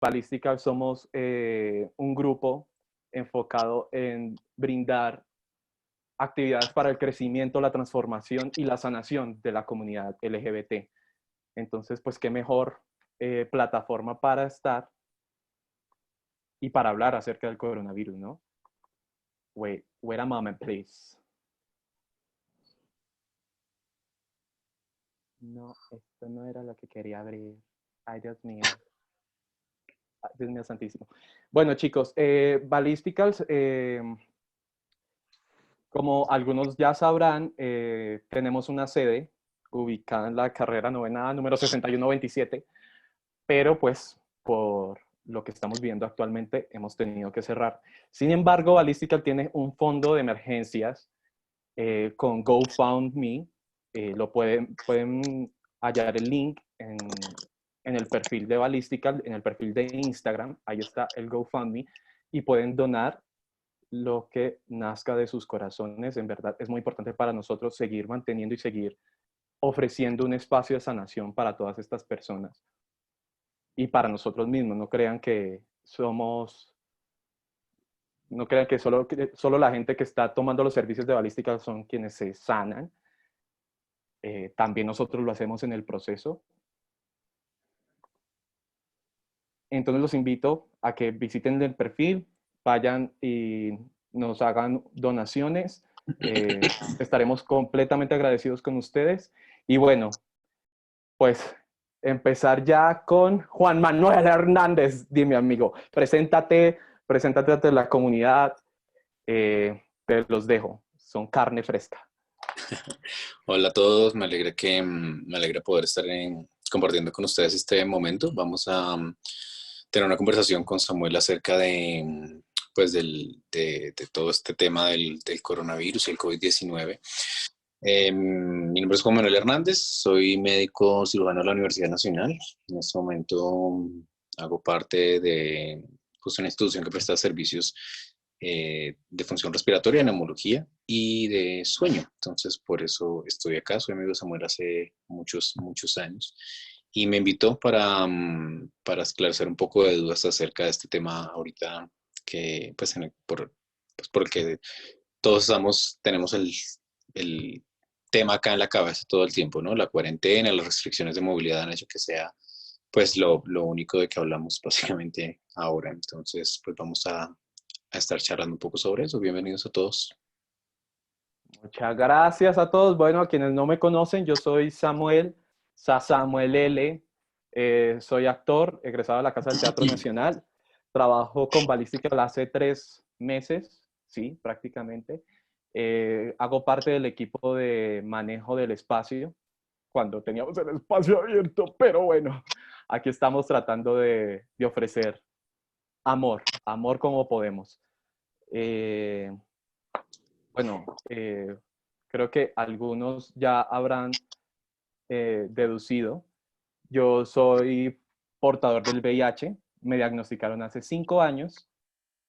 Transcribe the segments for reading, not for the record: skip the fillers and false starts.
Balística somos un grupo enfocado en brindar actividades para el crecimiento, la transformación y la sanación de la comunidad LGBT. Entonces, pues qué mejor plataforma para estar y para hablar acerca del coronavirus, ¿no? Wait a moment, please. No, esto no era lo que quería abrir. Ay, Dios mío. Ay, Dios mío santísimo. Bueno, chicos, Ballisticals, como algunos ya sabrán, tenemos una sede ubicada en la carrera novena número 6127, pero pues por lo que estamos viendo actualmente hemos tenido que cerrar. Sin embargo, Ballistical tiene un fondo de emergencias con GoFundMe. Pueden hallar el link en el perfil de Ballistical, en el perfil de Instagram, ahí está el GoFundMe, y pueden donar lo que nazca de sus corazones. En verdad es muy importante para nosotros seguir manteniendo y seguir ofreciendo un espacio de sanación para todas estas personas y para nosotros mismos. No crean que somos, no crean que solo la gente que está tomando los servicios de balística son quienes se sanan. También nosotros lo hacemos en el proceso. Entonces los invito a que visiten el perfil, vayan y nos hagan donaciones. Estaremos completamente agradecidos con ustedes. Y bueno, pues empezar ya con Juan Manuel Hernández. Dime, amigo, preséntate ante la comunidad. Te los dejo, son carne fresca. Hola a todos, me alegra poder estar compartiendo con ustedes este momento. Vamos a tener una conversación con Samuel acerca pues de todo este tema del coronavirus y el COVID-19. Mi nombre es Juan Manuel Hernández, soy médico cirujano de la Universidad Nacional. En este momento hago parte de pues, una institución que presta servicios de función respiratoria, neumología y de sueño. Entonces, por eso estoy acá. Soy amigo de Samuel hace muchos, muchos años. Y me invitó para esclarecer un poco de dudas acerca de este tema ahorita que, pues, por el que todos tenemos el tema acá en la cabeza todo el tiempo, ¿no? La cuarentena, las restricciones de movilidad han hecho que sea, pues, lo único de que hablamos básicamente ahora. Entonces, pues vamos a estar charlando un poco sobre eso. Bienvenidos a todos. Muchas gracias a todos. Bueno, a quienes no me conocen, yo soy Samuel, Samuel L. Soy actor, egresado de la Casa del Teatro Nacional. Trabajo con Balística hace 3 meses, sí, prácticamente. Hago parte del equipo de manejo del espacio, cuando teníamos el espacio abierto, pero bueno, aquí estamos tratando de ofrecer amor como podemos. Bueno, creo que algunos ya habrán deducido. Yo soy portador del VIH, me diagnosticaron hace 5 años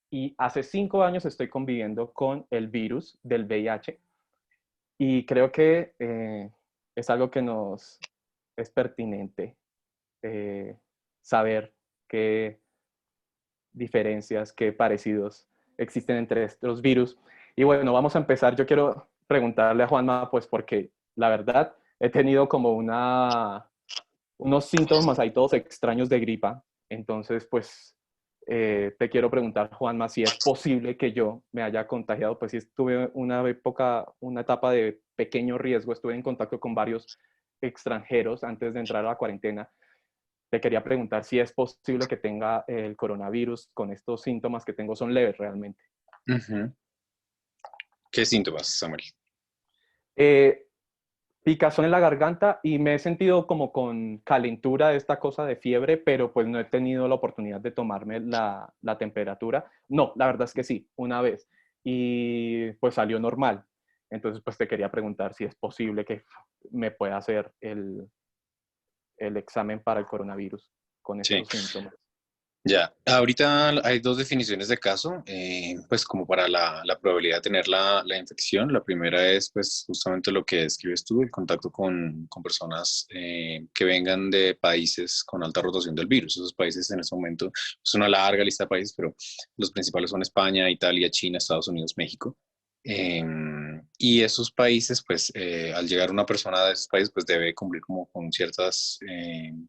y hace 5 años estoy conviviendo con el virus del VIH y creo que es algo que nos es pertinente saber qué diferencias, qué parecidos existen entre estos virus. Y bueno, vamos a empezar. Yo quiero preguntarle a Juanma, pues porque la verdad he tenido como unos síntomas ahí todos extraños de gripa. Entonces, pues te quiero preguntar, Juanma, si es posible que yo me haya contagiado, pues si estuve una etapa de pequeño riesgo, estuve en contacto con varios extranjeros antes de entrar a la cuarentena. Te quería preguntar si es posible que tenga el coronavirus con estos síntomas que tengo, son leves realmente. Uh-huh. ¿Qué síntomas, Samuel? Eh, Picazón en la garganta y me he sentido como con calentura de esta cosa de fiebre, pero pues no he tenido la oportunidad de tomarme la temperatura. No, la verdad es que sí, una vez. Y pues salió normal. Entonces pues te quería preguntar si es posible que me pueda hacer el examen para el coronavirus con Sí, estos síntomas. Ya, ahorita hay dos definiciones de caso, pues como para la probabilidad de tener la infección. La primera es pues justamente lo que describes tú, el contacto con personas que vengan de países con alta rotación del virus. Esos países en este momento es una larga lista de países, pero los principales son España, Italia, China, Estados Unidos, México. Y esos países, pues al llegar una persona de esos países, pues debe cumplir como con ciertas,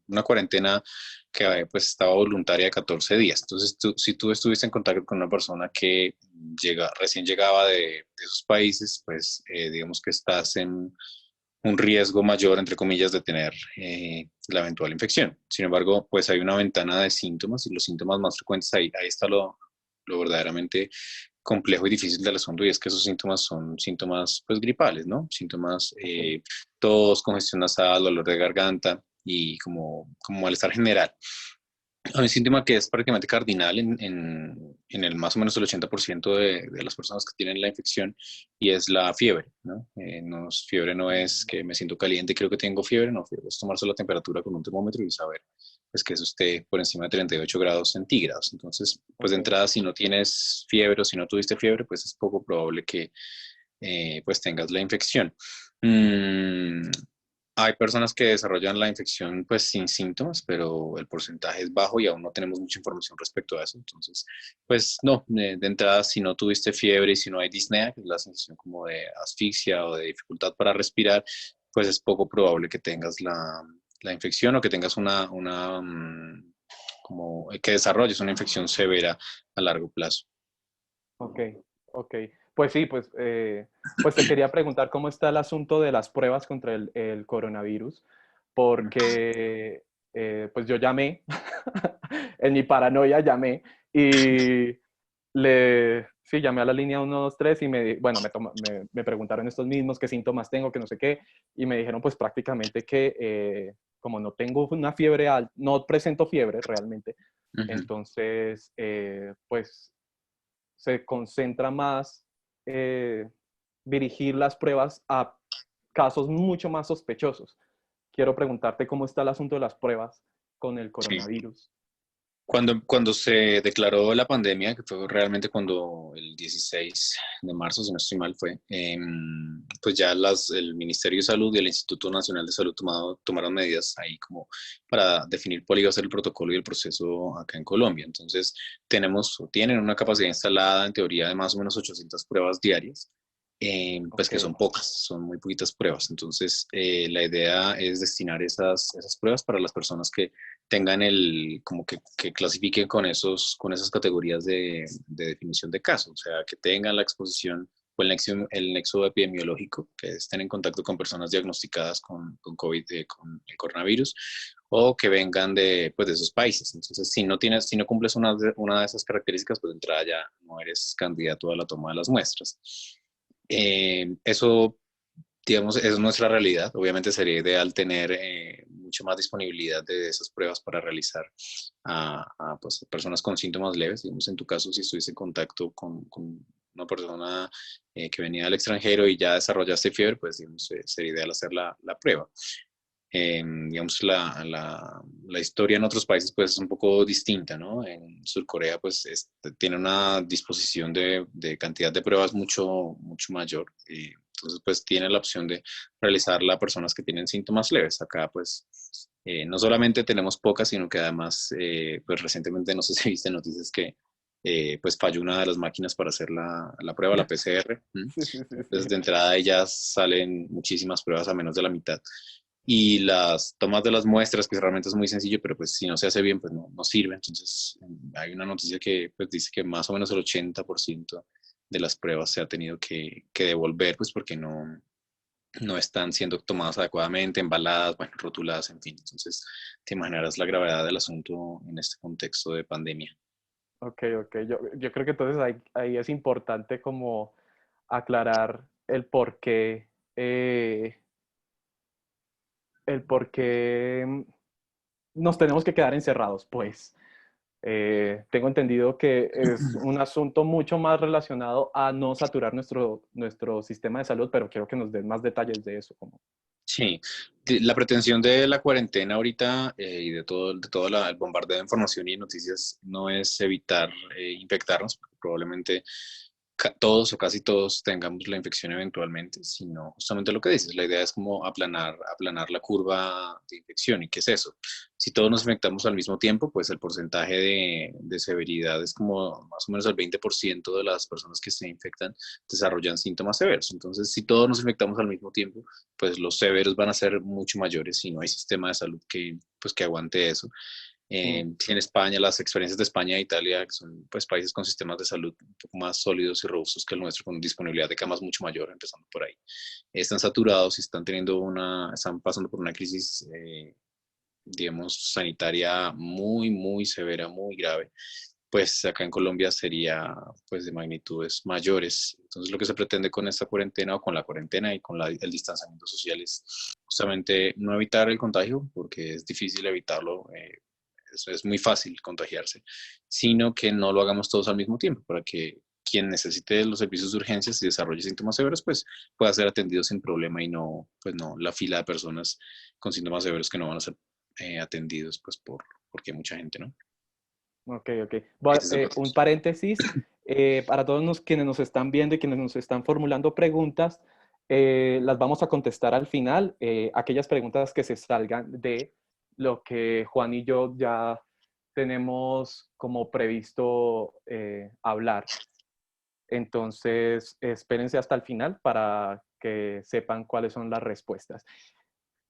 una cuarentena que pues estaba voluntaria de 14 días. Entonces, si tú estuviste en contacto con una persona que recién llegaba de esos países, pues digamos que estás en un riesgo mayor, entre comillas, de tener la eventual infección. Sin embargo, pues hay una ventana de síntomas y los síntomas más frecuentes, ahí está lo verdaderamente complejo y difícil del asunto, y es que esos síntomas son síntomas pues gripales, ¿no? Síntomas, Ok, tos, congestión nasal, dolor de garganta y como malestar general. Hay un síntoma que es prácticamente cardinal en el más o menos el 80% de las personas que tienen la infección, y es la fiebre, ¿no? Fiebre no es que me siento caliente y creo que tengo fiebre, no, fiebre es tomarse la temperatura con un termómetro y saber pues, que eso esté por encima de 38 grados centígrados. Entonces, pues de ok, entrada, si no tienes fiebre o si no tuviste fiebre, pues es poco probable que pues tengas la infección. Mm, Hay personas que desarrollan la infección pues sin síntomas, pero el porcentaje es bajo y aún no tenemos mucha información respecto a eso. Entonces, pues no, de entrada, si no tuviste fiebre y si no hay disnea, que es la sensación como de asfixia o de dificultad para respirar, pues es poco probable que tengas la infección o que tengas como que desarrolles una infección severa a largo plazo. ok, ok. Pues sí, pues te quería preguntar cómo está el asunto de las pruebas contra el coronavirus, porque pues yo llamé, en mi paranoia llamé y sí, llamé a la línea 123 y bueno, me preguntaron estos mismos qué síntomas tengo, que no sé qué, y me dijeron pues prácticamente que como no tengo una fiebre alta, no presento fiebre realmente, Ujú. entonces pues se concentra más eh, dirigir las pruebas a casos mucho más sospechosos. Quiero preguntarte cómo está el asunto de las pruebas con el Sí. coronavirus. Cuando se declaró la pandemia, que fue realmente cuando el 16 de marzo, si no estoy mal, fue, pues ya el Ministerio de Salud y el Instituto Nacional de Salud tomaron medidas ahí como para definir cuál iba a ser el protocolo y el proceso acá en Colombia. Entonces, tienen una capacidad instalada en teoría de más o menos 800 pruebas diarias. Pues Ok, que son pocas, son muy poquitas pruebas. Entonces, la idea es destinar esas pruebas para las personas que tengan como que clasifiquen con esas categorías de definición de caso, o sea, que tengan la exposición o el nexo epidemiológico, que estén en contacto con personas diagnosticadas con COVID, con el coronavirus, o que vengan pues, de esos países. Entonces, si no cumples una de esas características, pues de entrada ya no eres candidato a la toma de las muestras. Eso digamos, es nuestra realidad. Obviamente sería ideal tener mucho más disponibilidad de esas pruebas para realizar pues, personas con síntomas leves. Digamos, en tu caso, si estuviste en contacto con una persona que venía del extranjero y ya desarrollaste fiebre, pues digamos, sería ideal hacer la prueba. Digamos, la historia en otros países pues es un poco distinta, ¿no? En Surcorea pues tiene una disposición de cantidad de pruebas mucho mayor. Entonces pues tiene la opción de realizarla a personas que tienen síntomas leves. Acá pues no solamente tenemos pocas, sino que además pues recientemente no sé si viste noticias que pues falló una de las máquinas para hacer la prueba, la PCR. sí, sí, sí, Entonces sí. de entrada ya salen muchísimas pruebas a menos de la mitad, y las tomas de las muestras, que realmente es muy sencillo, pero pues si no se hace bien, pues no sirve. Entonces hay una noticia que pues dice que más o menos el 80% de las pruebas se ha tenido que devolver, pues porque no están siendo tomadas adecuadamente, embaladas, bueno, rotuladas, en fin. Entonces te imaginarás la gravedad del asunto en este contexto de pandemia. Ok, ok. Yo creo que entonces ahí es importante como aclarar eh, el por qué nos tenemos que quedar encerrados, pues. Tengo entendido que es un asunto mucho más relacionado a no saturar nuestro sistema de salud, pero quiero que nos den más detalles de eso. Como... Sí, la pretensión de la cuarentena ahorita y de todo el bombardeo de información y noticias no es evitar infectarnos, porque probablemente todos o casi todos tengamos la infección eventualmente, sino justamente lo que dices, la idea es como aplanar la curva de infección. ¿Y qué es eso? Si todos nos infectamos al mismo tiempo, pues el porcentaje de severidad es como más o menos el 20% de las personas que se infectan desarrollan síntomas severos. Entonces, si todos nos infectamos al mismo tiempo, pues los severos van a ser mucho mayores y no hay sistema de salud que aguante eso. Mm. En España, las experiencias de España e Italia, que son pues, países con sistemas de salud un poco más sólidos y robustos que el nuestro, con disponibilidad de camas mucho mayor, empezando por ahí. Están saturados y están pasando por una crisis, digamos, sanitaria muy, muy severa, muy grave. Pues acá en Colombia sería pues de magnitudes mayores. Entonces lo que se pretende con esta cuarentena o con la cuarentena y con el distanciamiento social es justamente no evitar el contagio, porque es difícil evitarlo, es muy fácil contagiarse, sino que no lo hagamos todos al mismo tiempo, para que quien necesite los servicios de urgencias y desarrolle síntomas severos, pues pueda ser atendido sin problema y no, pues no la fila de personas con síntomas severos que no van a ser atendidos, pues porque hay mucha gente, ¿no? Ok, ok. Ese es el Un propósito. paréntesis, para todos quienes nos están viendo y quienes nos están formulando preguntas, las vamos a contestar al final, aquellas preguntas que se salgan de lo que Juan y yo ya tenemos como previsto hablar. Entonces, espérense hasta el final para que sepan cuáles son las respuestas.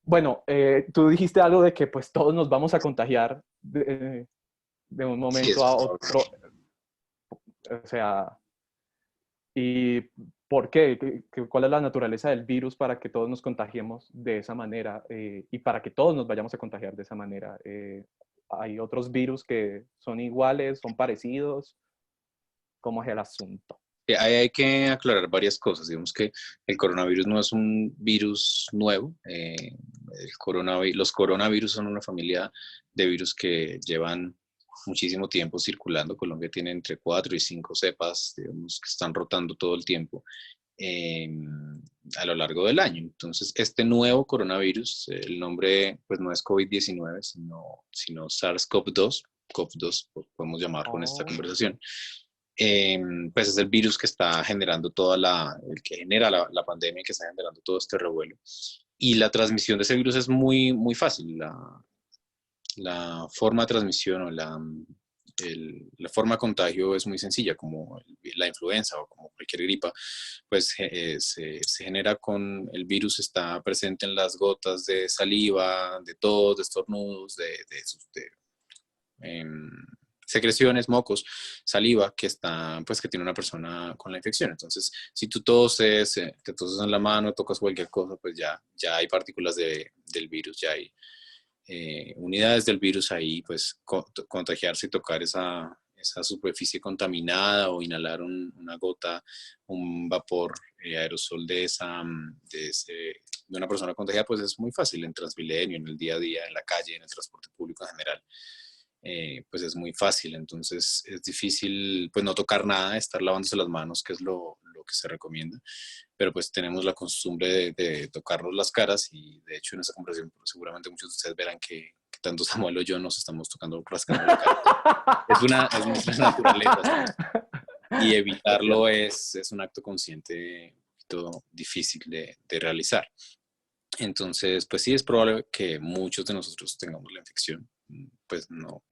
Bueno, tú dijiste algo de que pues todos nos vamos a contagiar de un Sí, momento eso a es otro. O sea, ¿y por qué? ¿Cuál es la naturaleza del virus para que todos nos contagiemos de esa manera y para que todos nos vayamos a contagiar de esa manera? ¿Hay otros virus que son iguales, son parecidos? ¿Cómo es el asunto? Ahí hay que aclarar varias cosas. Digamos que el coronavirus no es un virus nuevo. Los coronavirus son una familia de virus que llevan muchísimo tiempo circulando. Colombia tiene entre 4 y 5 cepas, digamos, que están rotando todo el tiempo eh, a lo largo del año. Entonces, este nuevo coronavirus, el nombre pues no es COVID-19, sino SARS-CoV-2, CoV-2 podemos llamarlo en esta Oh, conversación. Pues es el virus que está generando el que genera la pandemia, que está generando todo este revuelo. Y la transmisión de ese virus es muy, muy fácil. La forma de transmisión o la forma de contagio es muy sencilla, como la influenza o como cualquier gripa, pues se genera con el virus, está presente en las gotas de saliva, de tos, de estornudos, de em, secreciones, mocos, saliva que tiene una persona con la infección. Entonces, si tú toses, te toses en la mano, tocas cualquier cosa, pues ya hay partículas del virus, ya hay unidades del virus ahí, pues contagiarse y tocar esa superficie contaminada o inhalar una gota, un vapor aerosol de una persona contagiada, pues es muy fácil en Transmilenio, en el día a día, en la calle, en el transporte público en general. Pues es muy fácil, entonces es difícil pues no tocar nada, estar lavándose las manos, que es lo que se recomienda, pero pues tenemos la costumbre de tocarnos las caras y de hecho en esta conversación pues, seguramente muchos de ustedes verán que tanto Samuel o yo nos estamos tocando, rascando la cara. Es nuestra naturaleza, ¿sabes? Y evitarlo es un acto consciente un poquito difícil de realizar. Entonces, pues sí es probable que muchos de nosotros tengamos la infección. Pues no,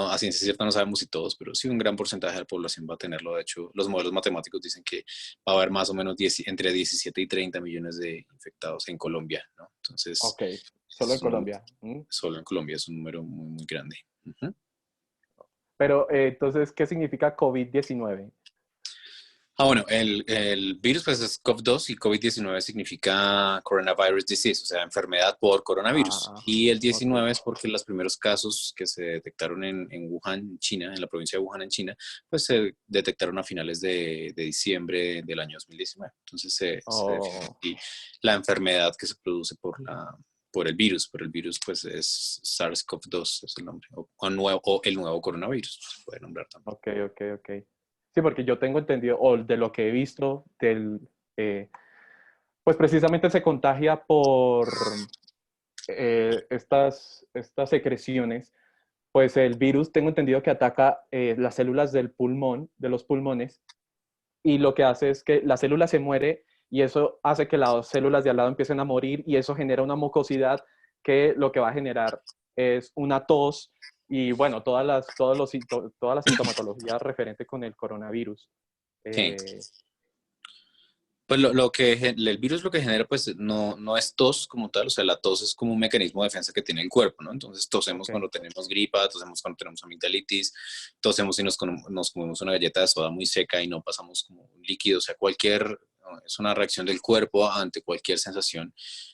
a ciencia cierta no sabemos si todos, pero sí un gran porcentaje de la población va a tenerlo. De hecho, los modelos matemáticos dicen que va a haber más o menos entre 17 y 30 millones de infectados en Colombia, ¿no? Entonces, ok, solo en es Colombia. solo en Colombia es un número muy, muy grande. Ujú. Pero entonces, ¿qué significa COVID-19? Bueno, el virus pues es COV-2 y COVID-19 significa Coronavirus Disease, o sea, enfermedad por coronavirus. Ah, Y el ok. 19 es porque los primeros casos que se detectaron en Wuhan, China, en la provincia de Wuhan, en China, pues se detectaron a finales de diciembre del año 2019. Entonces se define Oh, aquí la enfermedad que se produce por el virus pues es SARS-CoV-2, es el nombre, o el nuevo coronavirus, se puede nombrar también. ok, ok, ok. Sí, porque yo tengo entendido, o de lo que he visto pues precisamente se contagia por estas secreciones. Pues el virus, tengo entendido que ataca las células del pulmón, de los pulmones, y lo que hace es que la célula se muere y eso hace que las células de al lado empiecen a morir y eso genera una mucosidad que lo que va a generar es una tos y bueno, toda la sintomatología referente con el coronavirus. Sí. Eh, Pues el virus lo que genera pues no es tos como tal, o sea, la tos es como un mecanismo de defensa que tiene el cuerpo, ¿no? Entonces tosemos ok, cuando tenemos gripa, tosemos cuando tenemos amigdalitis, tosemos si nos comemos una galleta de soda muy seca y no pasamos como un líquido, o sea, es una reacción del cuerpo ante cualquier sensación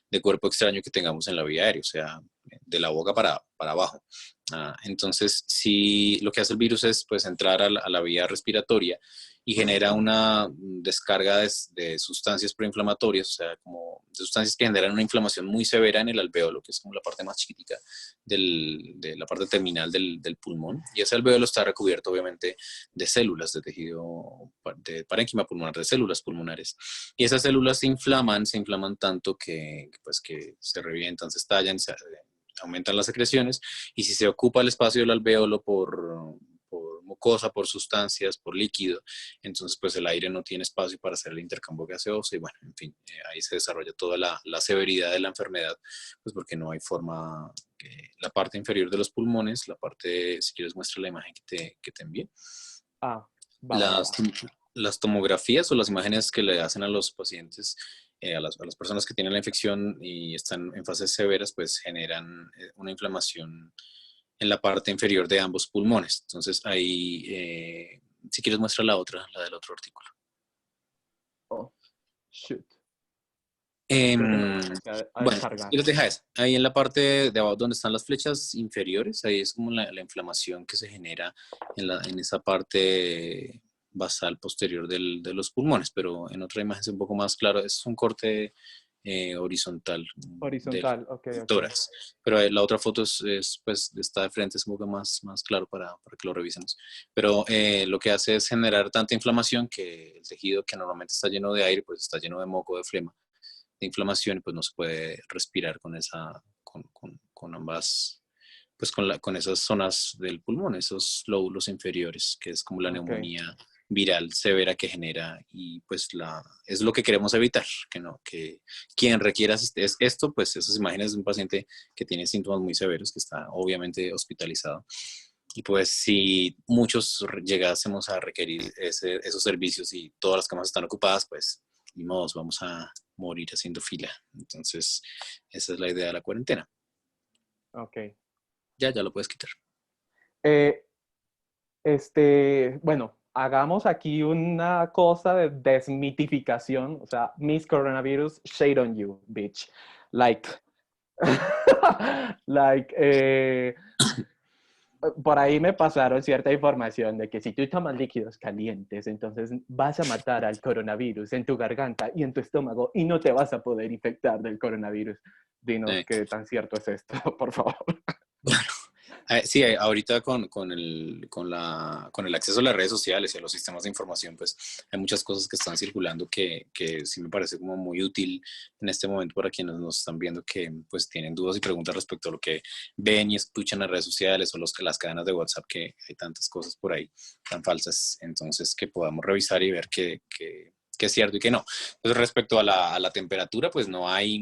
de cuerpo extraño que tengamos en la vía aérea, o sea, de la boca para abajo. Entonces, si lo que hace el virus es pues entrar a la vía respiratoria y genera una descarga de sustancias proinflamatorias, o sea, como de sustancias que generan una inflamación muy severa en el alvéolo, que es como la parte más chiquitica de la parte terminal del pulmón. Y ese alvéolo está recubierto, obviamente, de células de tejido, de parénquima pulmonar, de células pulmonares. Y esas células se inflaman tanto pues, que se revientan, se estallan, aumentan las secreciones, y si se ocupa el espacio del alvéolo por mucosa, por sustancias, por líquido, entonces pues el aire no tiene espacio para hacer el intercambio gaseoso y bueno, en fin, ahí se desarrolla toda la severidad de la enfermedad, pues porque no hay forma, la parte inferior de los pulmones, la parte, si quieres muestra la imagen que te envié, ah, va. las, las tomografías o las imágenes que le hacen a los pacientes, a las personas que tienen la infección y están en fases severas, pues generan una inflamación en la parte inferior de ambos pulmones. Entonces ahí, si quieres muestra la otra, la del otro artículo. Oh, shoot. Creo que me Em, lo tengo que a bueno, si descargar. quieres deja eso. Ahí en la parte de abajo donde están las flechas inferiores, ahí es como la inflamación que se genera en esa parte basal posterior de los pulmones, pero en otra imagen es un poco más claro, es un corte horizontal Horizontal, ok, del ok. tórax, pero la otra foto pues está de frente, es un poco más claro para que lo revisemos, pero lo que hace es generar tanta inflamación que el tejido que normalmente está lleno de aire, pues está lleno de moco, de flema, de inflamación, y pues no se puede respirar con ambas, pues con esas zonas del pulmón, esos lóbulos inferiores, que es como la Ok, neumonía viral severa que genera, y pues es lo que queremos evitar, que quien requiera esto, pues esas imágenes de un paciente que tiene síntomas muy severos, que está obviamente hospitalizado, y pues si muchos llegásemos a requerir esos servicios y todas las camas están ocupadas, pues ni modo, vamos a morir haciendo fila. Entonces, esa es la idea de la cuarentena. ok. Ya lo puedes quitar. Eh, bueno, hagamos aquí una cosa de desmitificación, o sea, Miss Coronavirus, shade on you, bitch. Like, like, por ahí me pasaron cierta información de que si tú tomas líquidos calientes, entonces vas a matar al coronavirus en tu garganta y en tu estómago y no te vas a poder infectar del coronavirus. Dinos Eh, qué tan cierto es esto, por favor. Sí, ahorita con el acceso a las redes sociales y a los sistemas de información, pues hay muchas cosas que están circulando que sí me parece como muy útil en este momento para quienes nos están viendo, que pues tienen dudas y preguntas respecto a lo que ven y escuchan en las redes sociales o las cadenas de WhatsApp, que hay tantas cosas por ahí tan falsas, entonces que podamos revisar y ver que es cierto y que no. Pues respecto a la temperatura, pues no hay,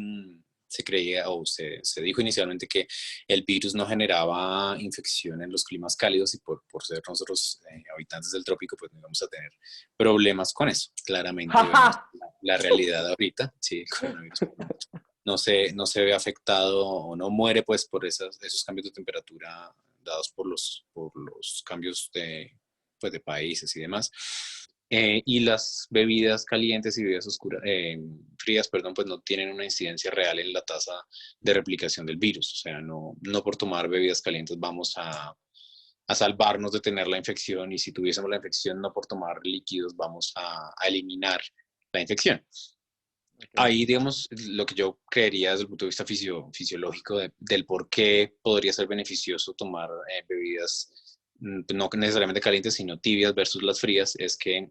se creía o se dijo inicialmente que el virus no generaba infección en los climas cálidos, y por ser nosotros habitantes del trópico, pues no íbamos a tener problemas con eso. Claramente vemos ¡Ja, la realidad ahorita, sí, el coronavirus no se ve afectado o no muere pues por esos cambios de temperatura dados por los cambios de países y demás. Y las bebidas calientes y bebidas frías, perdón, pues no tienen una incidencia real en la tasa de replicación del virus. O sea, no por tomar bebidas calientes vamos a salvarnos de tener la infección, y si tuviésemos la infección, no por tomar líquidos vamos a eliminar la infección. Ok. Ahí, digamos, lo que yo creería desde el punto de vista fisiológico del por qué podría ser beneficioso tomar bebidas no necesariamente calientes, sino tibias versus las frías, es que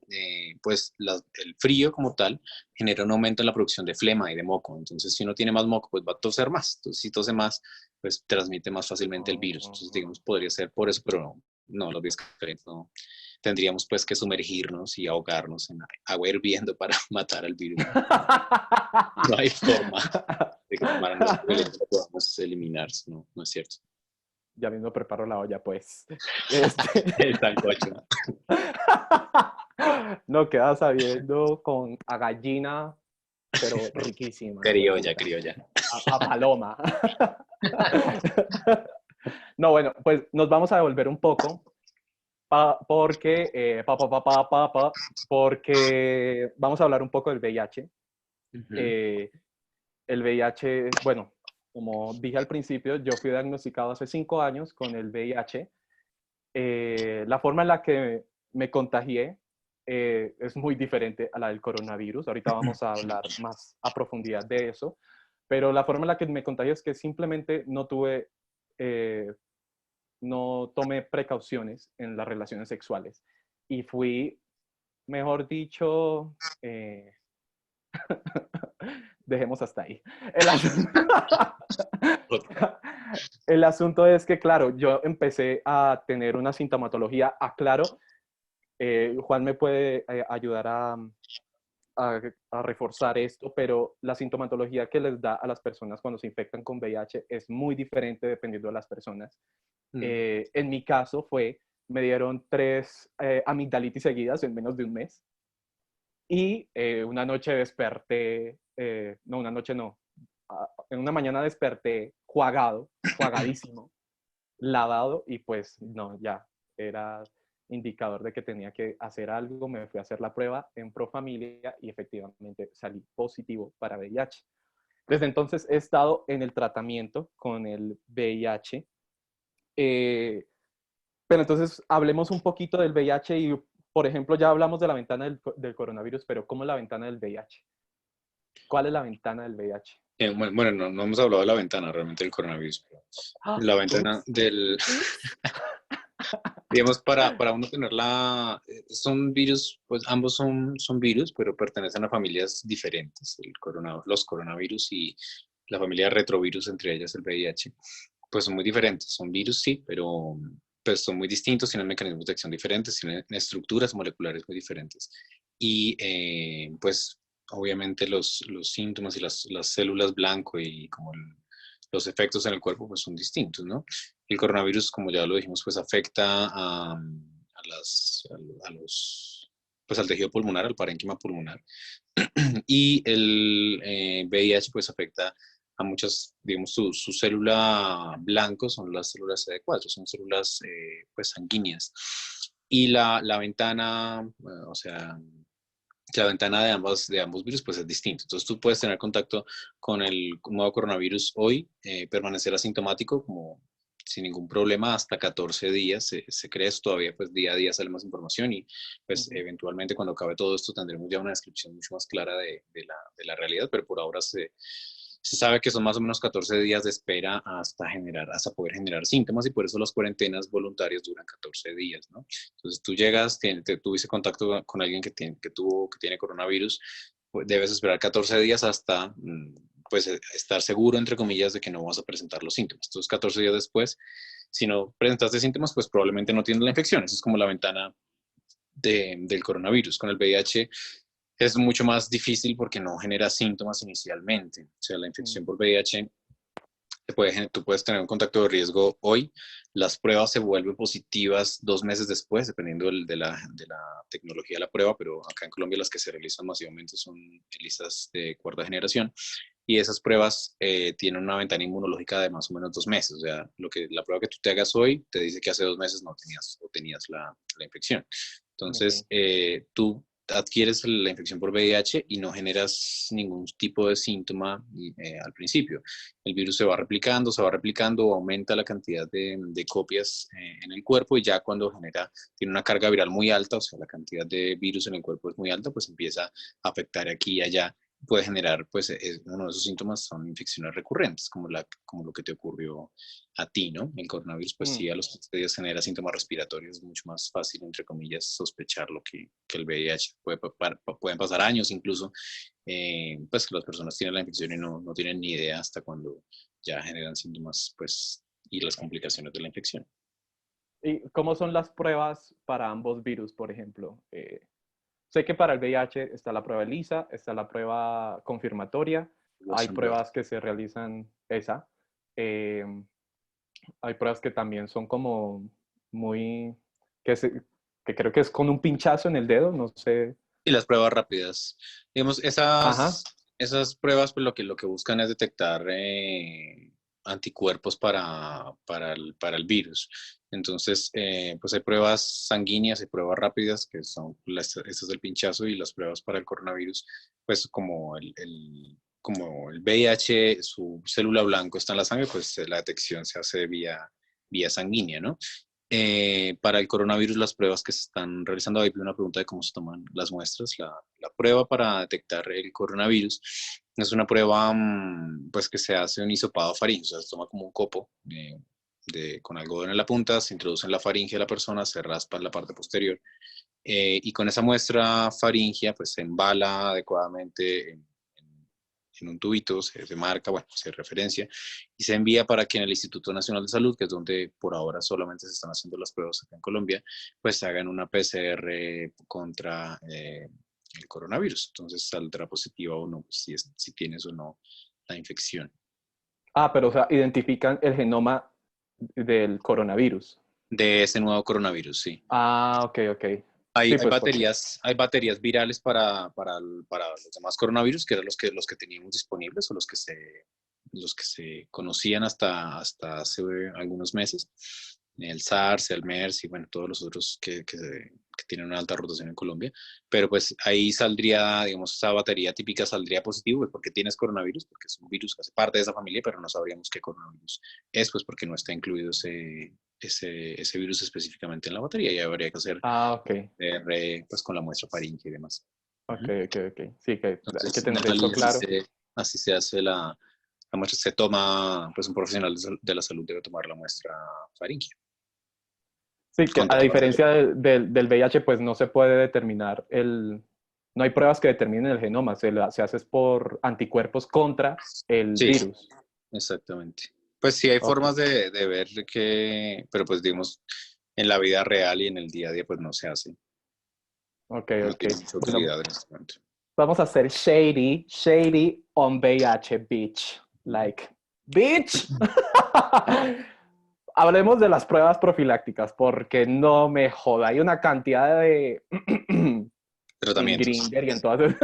pues el frío como tal genera un aumento en la producción de flema y de moco. Entonces, si uno tiene más moco, pues va a toser más. Entonces, si tose más, pues transmite más fácilmente el virus. Entonces, digamos, podría ser por eso, pero no, los días calientes no. Tendríamos pues que sumergirnos y ahogarnos en agua hirviendo para matar al virus. No hay forma de que tomaran los calientes lo podamos eliminar, no, no es cierto. Ya mismo preparo la olla, pues. Este... El sancocho. No, queda sabiendo con a gallina, pero riquísima, hijo de Criolla, puta. criolla. A paloma. No, bueno, pues nos vamos a devolver un poco porque, porque vamos a hablar un poco del VIH. Uh-huh. El VIH, bueno, como dije al principio, yo fui diagnosticado hace 5 años con el VIH. La forma en la que me contagié es muy diferente a la del coronavirus. Ahorita vamos a hablar más a profundidad de eso. Pero la forma en la que me contagié es que simplemente no tomé precauciones en las relaciones sexuales. Y fui, mejor dicho, dejemos hasta ahí. El asunto, el asunto es que, claro, yo empecé a tener una sintomatología, aclaro, Juan me puede ayudar a reforzar esto, pero la sintomatología que les da a las personas cuando se infectan con VIH es muy diferente dependiendo de las personas. Mm. En mi caso me dieron 3 amigdalitis seguidas en menos de un mes. Y una noche desperté, no, una noche no, en una mañana desperté juagadísimo, lavado, y pues no, ya era indicador de que tenía que hacer algo. Me fui a hacer la prueba en Profamilia y efectivamente salí positivo para VIH. Desde entonces he estado en el tratamiento con el VIH. Pero entonces hablemos un poquito del VIH y, por ejemplo, ya hablamos de la ventana del coronavirus, pero ¿cómo es la ventana del VIH? ¿Cuál es la ventana del VIH? Bueno, no, no hemos hablado de la ventana realmente del coronavirus, pero ¡Ah! la ventana Ups, del, ups. digamos, para uno tener son virus, pues ambos son virus, pero pertenecen a familias diferentes, los coronavirus y la familia de retrovirus, entre ellas el VIH, pues son muy diferentes, son virus sí, pero pues son muy distintos, tienen mecanismos de acción diferentes, tienen estructuras moleculares muy diferentes. Y pues obviamente los síntomas y las células blanco y como los efectos en el cuerpo pues son distintos, ¿no? El coronavirus, como ya lo dijimos, pues afecta pues al tejido pulmonar, al parénquima pulmonar. Y el VIH pues afecta a muchas, digamos, su célula blanco son las células CD4, son células pues sanguíneas. Y la ventana, o sea, la ventana de ambos virus pues es distinta. Entonces tú puedes tener contacto con el nuevo coronavirus hoy, permanecer asintomático como sin ningún problema hasta 14 días. Se cree eso todavía, pues día a día sale más información y pues Ujú. eventualmente cuando acabe todo esto tendremos ya una descripción mucho más clara de la realidad, pero por ahora se sabe que son más o menos 14 días de espera hasta poder generar síntomas y por eso las cuarentenas voluntarias duran 14 días, ¿no? Entonces tú llegas, tuviste contacto con alguien que tiene coronavirus, pues debes esperar 14 días hasta pues estar seguro, entre comillas, de que no vas a presentar los síntomas. Entonces 14 días después, si no presentaste síntomas, pues probablemente no tienes la infección. Esa es como la ventana del coronavirus. Con el VIH es mucho más difícil porque no genera síntomas inicialmente. O sea, la infección por VIH, tú puedes tener un contacto de riesgo hoy, las pruebas se vuelven positivas 2 meses después, dependiendo de la tecnología de la prueba, pero acá en Colombia las que se realizan masivamente son listas de cuarta generación. Y esas pruebas tienen una ventana inmunológica de más o menos 2 meses. O sea, la prueba que tú te hagas hoy te dice que hace 2 meses no tenías la infección. Entonces, Okay. tú adquieres la infección por VIH y no generas ningún tipo de síntoma al principio. El virus se va replicando, aumenta la cantidad de copias en el cuerpo y ya cuando tiene una carga viral muy alta, o sea, la cantidad de virus en el cuerpo es muy alta, pues empieza a afectar aquí y allá puede generar, pues uno de esos síntomas son infecciones recurrentes, como lo que te ocurrió a ti, ¿no? El coronavirus, pues Mm. sí, a los 15 días genera síntomas respiratorios, es mucho más fácil, entre comillas, sospechar lo que el VIH. Pueden pasar años incluso, pues que las personas tienen la infección y no tienen ni idea hasta cuando ya generan síntomas, pues, y las complicaciones de la infección. ¿Y cómo son las pruebas para ambos virus, por ejemplo? Sé que para el VIH está la prueba ELISA, está la prueba confirmatoria, hay Watson Blot. pruebas que se realizan esa, eh, hay pruebas que también son como muy, que, que creo que es con un pinchazo en el dedo, no sé. Y las pruebas rápidas. Digamos, Ajá. esas pruebas pues lo que buscan es detectar anticuerpos para el virus. Entonces, pues hay pruebas sanguíneas y pruebas rápidas, que son estas del pinchazo, y las pruebas para el coronavirus, pues como el VIH, su célula blanco está en la sangre, pues la detección se hace vía sanguínea, ¿no? Para el coronavirus, las pruebas que se están realizando, hay una pregunta de cómo se toman las muestras. La prueba para detectar el coronavirus es una prueba pues que se hace un hisopado faríngeo, o sea, se toma como un copo con algodón en la punta, se introduce en la faringe de la persona, se raspa en la parte posterior, y con esa muestra faríngea pues se embala adecuadamente en un tubito, se marca, bueno, se referencia y se envía para que en el Instituto Nacional de Salud, que es donde por ahora solamente se están haciendo las pruebas acá en Colombia, pues se hagan una PCR contra el coronavirus. Entonces saldrá positiva o no, pues, si tienes o no la infección. Ah, pero o sea, identifican el genoma del coronavirus. De ese nuevo coronavirus, sí. Ah, ok, ok. Hay, Sí, hay pues porque... baterías, hay baterías virales para los demás coronavirus, que eran los que teníamos disponibles o los que se conocían hasta hace algunos meses. El SARS, el MERS y bueno, todos los otros que tienen una alta rotación en Colombia. Pero pues ahí saldría, digamos, esa batería típica saldría positivo, pues porque tienes coronavirus, porque es un virus que hace parte de esa familia, pero no sabríamos qué coronavirus es, pues porque no está incluido ese virus específicamente en la batería y habría que hacer Ah, ok. pues con la muestra faríngea y demás. Ok, Ujú. ok, ok. Sí, que hay que Entonces, tener esto normally claro. así se hace la muestra, se toma, pues un profesional de la salud debe tomar la muestra faríngea Sí, que a contra diferencia del VIH, pues no se puede determinar el... No hay pruebas que determinen el genoma, se hace por anticuerpos contra el Sí, virus. exactamente. Pues sí hay Ok, formas de ver pero pues digamos, en la vida real y en el día a día pues no se hace, ok, no ok. tiene mucha Bueno, utilidad en este momento. vamos a hacer shady, shady on VIH, bitch. Like, bitch. Hablemos de las pruebas profilácticas, porque no me joda. Hay una cantidad de en Tratamientos. Grindr y en todas.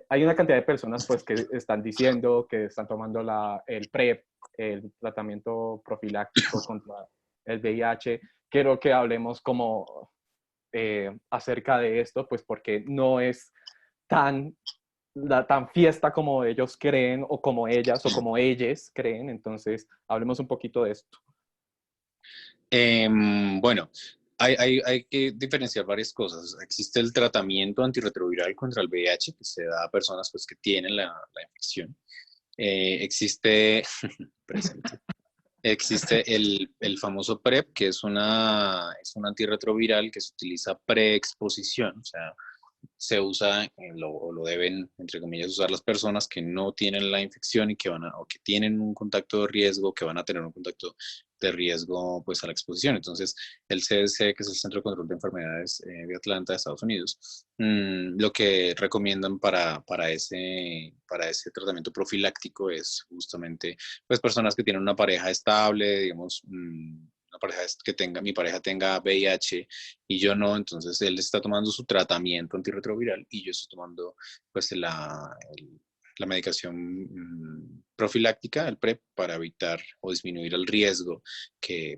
Hay una cantidad de personas pues que están diciendo que están tomando el PrEP, el tratamiento profiláctico contra el VIH. Quiero que hablemos como acerca de esto, pues porque no es tan, tan fiesta como ellos creen o como ellas o como ellos creen. Entonces, hablemos un poquito de esto. Bueno, hay que diferenciar varias cosas. Existe el tratamiento antirretroviral contra el VIH que se da a personas pues, que tienen la infección. Existe, presente, existe el famoso PrEP, que es un antirretroviral que se utiliza preexposición, o sea, se usa o lo deben, entre comillas, usar las personas que no tienen la infección y o que tienen un contacto de riesgo, que van a tener un contacto de riesgo pues a la exposición. Entonces, el CDC, que es el Centro de Control de Enfermedades de Atlanta, de Estados Unidos, lo que recomiendan para ese tratamiento profiláctico es justamente pues personas que tienen una pareja estable, digamos, una pareja mi pareja tenga VIH y yo no, entonces él está tomando su tratamiento antirretroviral y yo estoy tomando pues la medicación profiláctica, el PrEP, para evitar o disminuir el riesgo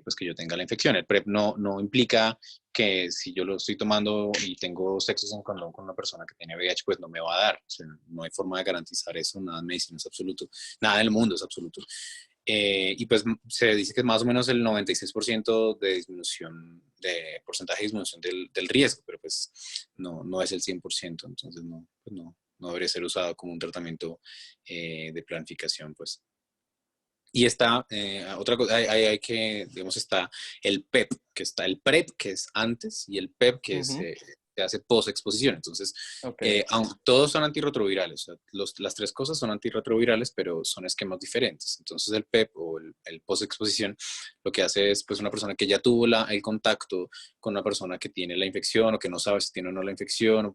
pues, que yo tenga la infección. El PrEP no implica que si yo lo estoy tomando y tengo sexo sin condón con una persona que tiene VIH, pues no me va a dar. O sea, no hay forma de garantizar eso, nada en medicina es absoluto, nada en el mundo es absoluto. Y pues se dice que es más o menos el 96% de disminución, de porcentaje de disminución del riesgo, pero pues no es el 100%, entonces pues no debería ser usado como un tratamiento de planificación, pues. Y está, otra cosa, hay que, digamos, está el PEP, que está el PrEP, que es antes, y el PEP, que Ujú. se hace post-exposición. Entonces, Ok. aunque todos son antirretrovirales, o sea, las tres cosas son antirretrovirales, pero son esquemas diferentes. Entonces, el PEP o el post-exposición lo que hace es, pues, una persona que ya tuvo el contacto con una persona que tiene la infección o que no sabe si tiene o no la infección, o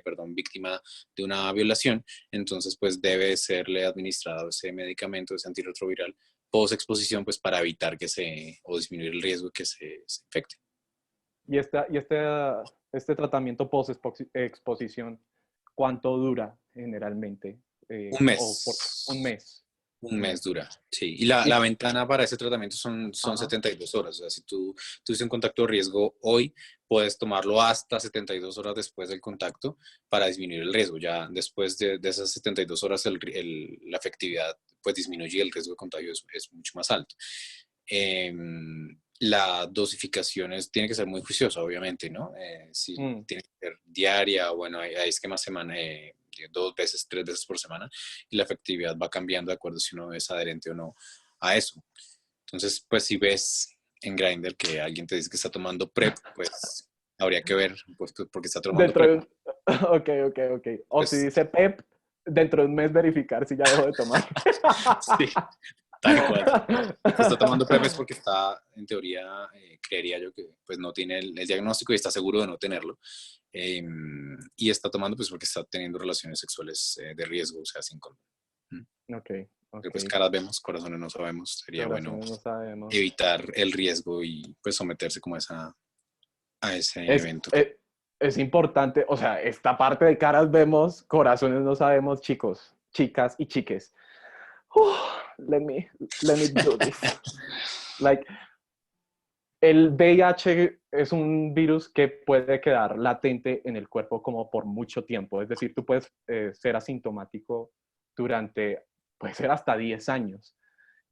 perdón, víctima de una violación, entonces pues debe serle administrado ese medicamento, ese antirretroviral, post exposición, pues para evitar o disminuir el riesgo de que se infecte. Y, este tratamiento post-exposición, ¿cuánto dura generalmente? Un O por un mes. mes. Un Un mes mes. dura, sí. Y la Y, ventana para ese tratamiento son ajá. 72 horas. O sea, si tú tuviste un contacto de riesgo hoy, puedes tomarlo hasta 72 horas después del contacto para disminuir el riesgo. Ya después de esas 72 horas, la efectividad pues disminuye y el riesgo de contagio es mucho más alto. La dosificación tiene que ser muy juiciosa, obviamente, ¿no? Si Mm, tiene que ser diaria, bueno, hay esquemas de 2 veces, 3 veces por semana, y la efectividad va cambiando de acuerdo si uno es adherente o no a eso. Entonces, pues si ves en Grindr que alguien te dice que está tomando PrEP, pues habría que ver pues, por qué está tomando dentro de PrEP. un... Ok, ok, ok. O si Pues dice PEP, dentro de un mes verificar si ya dejó de tomar. sí, tal cual. Si está tomando PrEP es porque está, en teoría, creería yo que pues no tiene el diagnóstico y está seguro de no tenerlo. Y está tomando pues porque está teniendo relaciones sexuales de riesgo, o sea, sin condón. Ok, Pero ok. pues caras vemos, corazones no sabemos. Sería bueno Corazones no sabemos. evitar el riesgo y pues someterse como a ese Es, evento. es, es importante, o sea, esta parte de caras vemos, corazones no sabemos, chicos, chicas y chiques. Uf, let me, let me do this. Like, el VIH es un virus que puede quedar latente en el cuerpo como por mucho tiempo. Es decir, tú puedes ser asintomático durante, puede ser hasta 10 años.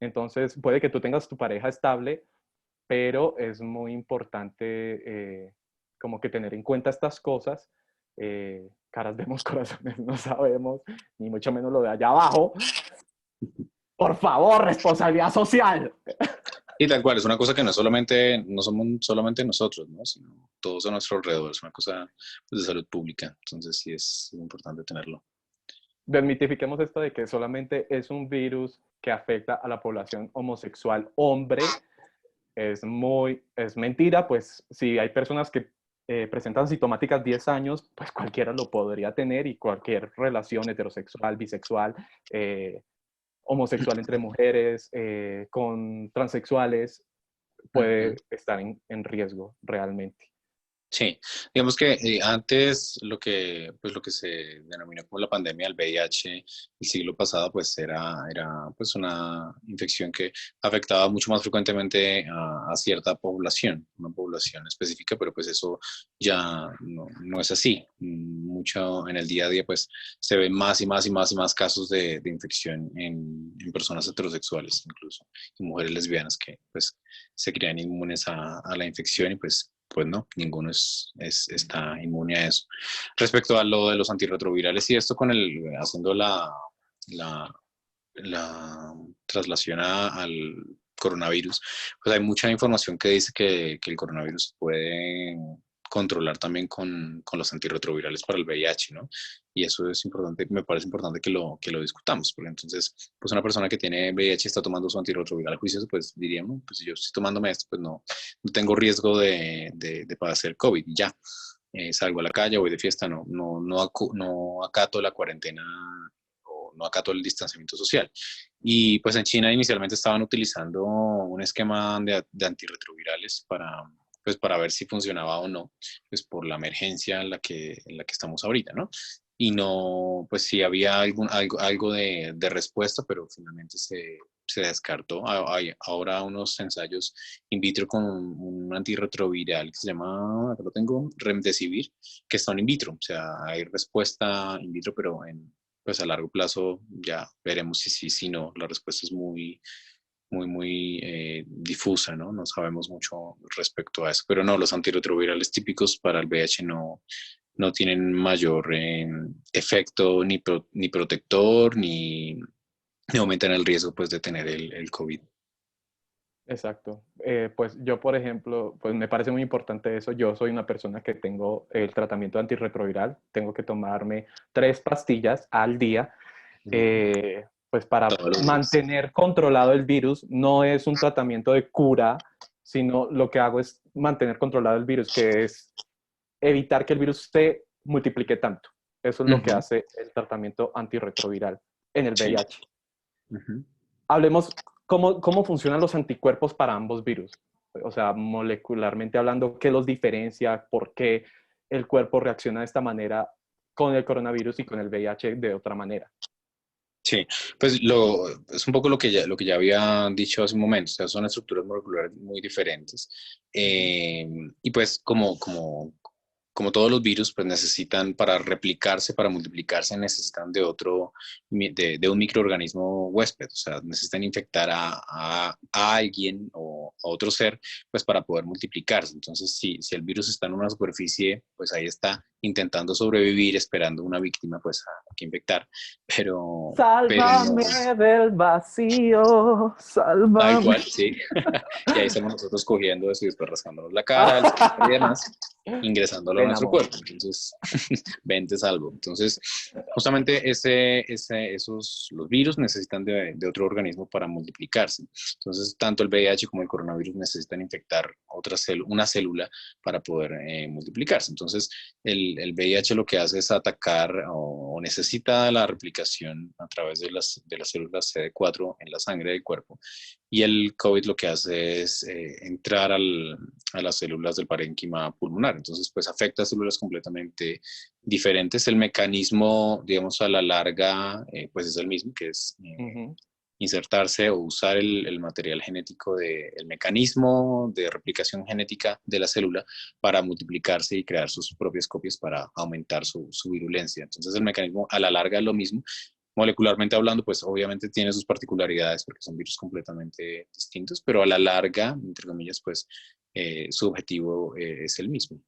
Entonces, puede que tú tengas tu pareja estable, pero es muy importante como que tener en cuenta estas cosas. Caras vemos, corazones no sabemos, ni mucho menos lo de allá abajo. Por favor, responsabilidad social. Y tal cual, es una cosa que no somos solamente nosotros, ¿no? Sino todos a nuestro alrededor, es una cosa pues, de salud pública, entonces sí es importante tenerlo. Desmitifiquemos esto de que solamente es un virus que afecta a la población homosexual hombre. Es mentira, pues si hay personas que presentan sintomáticas 10 años, pues cualquiera lo podría tener y cualquier relación heterosexual, bisexual, homosexual entre mujeres, con transexuales, Ujú. puede estar en riesgo realmente. Sí, digamos que antes lo que se denominó como la pandemia del VIH el siglo pasado, pues era pues una infección que afectaba mucho más frecuentemente a cierta población, una población específica, pero pues eso ya no es así. Mucho en el día a día pues se ven más y más y más y más casos de infección en personas heterosexuales incluso, y mujeres lesbianas que pues se crean inmunes a la infección y pues no, ninguno está inmune a eso. Respecto a lo de los antirretrovirales y esto haciendo la, la traslación al coronavirus, pues hay mucha información que dice que el coronavirus puede controlar también con los antirretrovirales para el VIH, ¿no? Y eso es importante, me parece importante que lo discutamos, porque entonces, pues una persona que tiene VIH y está tomando su antirretroviral juicioso, pues diríamos, pues si yo estoy tomándome esto, pues no tengo riesgo de padecer COVID, ya. Salgo a la calle, voy de fiesta, no acato la cuarentena o no acato el distanciamiento social. Y pues en China inicialmente estaban utilizando un esquema de antirretrovirales para ver si funcionaba o no, pues por la emergencia en la que estamos ahorita, ¿no? Y no, pues sí había algo de respuesta, pero finalmente se descartó. Hay ahora unos ensayos in vitro con un antirretroviral que se llama, acá lo tengo, Remdesivir, que están in vitro. O sea, hay respuesta in vitro, pero pues a largo plazo ya veremos si sí, si no. La respuesta es muy, muy difusa, ¿no? No sabemos mucho respecto a eso. Pero no, los antirretrovirales típicos para el VIH no tienen mayor efecto ni protector, ni aumentan el riesgo pues, de tener el COVID. Exacto. Pues yo, por ejemplo, pues me parece muy importante eso. Yo soy una persona que tengo el tratamiento antirretroviral. Tengo que tomarme 3 pastillas al día, pues para Todos los días. mantener controlado el virus. No es un tratamiento de cura, sino lo que hago es mantener controlado el virus, que es evitar que el virus se multiplique tanto. Eso es lo que Ujú, hace el tratamiento antirretroviral en el sí. VIH. Ujú. Hablemos cómo funcionan los anticuerpos para ambos virus. O sea, molecularmente hablando, ¿qué los diferencia? ¿Por qué el cuerpo reacciona de esta manera con el coronavirus y con el VIH de otra manera? Sí, pues es un poco lo que ya había dicho hace un momento, o sea, son estructuras moleculares muy diferentes. Ujú. Y pues como todos los virus, pues necesitan para replicarse, para multiplicarse, necesitan de un microorganismo huésped, o sea, necesitan infectar a alguien o a otro ser, pues para poder multiplicarse. Entonces, si el virus está en una superficie, pues ahí está intentando sobrevivir, esperando una víctima, pues a que infectar, pero no, Sálvame del vacío, tal sálvame. cual, sí. Y ahí estamos nosotros cogiendo eso y después rascándonos la cara, el cerebro y demás, ingresándolo a Ven, nuestro amor. cuerpo. Entonces, vente salvo. Entonces, justamente los virus necesitan de otro organismo para multiplicarse. Entonces, tanto el VIH como el coronavirus necesitan infectar una célula para poder multiplicarse. Entonces, el VIH lo que hace es atacar o necesita la replicación a través de las células CD4 en la sangre del cuerpo. Y el COVID lo que hace es entrar a las células del parénquima pulmonar. Entonces, pues afecta a células completamente diferentes. El mecanismo, digamos, a la larga, pues es el mismo, que es Ujú. insertarse o usar el material genético el mecanismo de replicación genética de la célula para multiplicarse y crear sus propias copias para aumentar su virulencia. Entonces, el mecanismo a la larga es lo mismo. Molecularmente hablando, pues obviamente tiene sus particularidades porque son virus completamente distintos, pero a la larga, entre comillas, pues su objetivo es el mismo.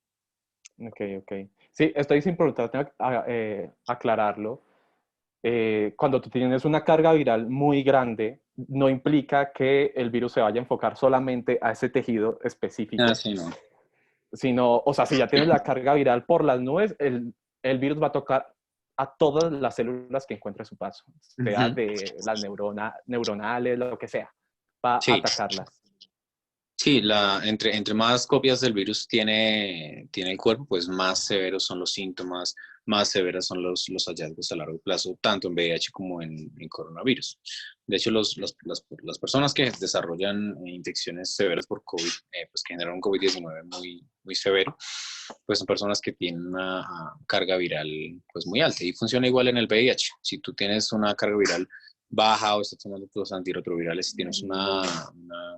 Ok, ok. Sí, esto es importante aclararlo. Cuando tú tienes una carga viral muy grande, no implica que el virus se vaya a enfocar solamente a ese tejido Ah, específico, sí, no. sino, o sea, si ya tienes la carga viral por las nubes, el virus va a tocar a todas las células que encuentre a su paso, sea Ujú. de las neuronales, lo que sea, va a Sí, atacarlas. sí, entre más copias del virus tiene el cuerpo, pues más severos son los síntomas, más severas son los hallazgos a largo plazo, tanto en VIH como en coronavirus. De hecho, las personas que desarrollan infecciones severas por COVID, pues que generan un COVID-19 muy severo, pues son personas que tienen una carga viral pues muy alta y funciona igual en el VIH. Si tú tienes una carga viral baja o estás tomando tus antirretrovirales y tienes una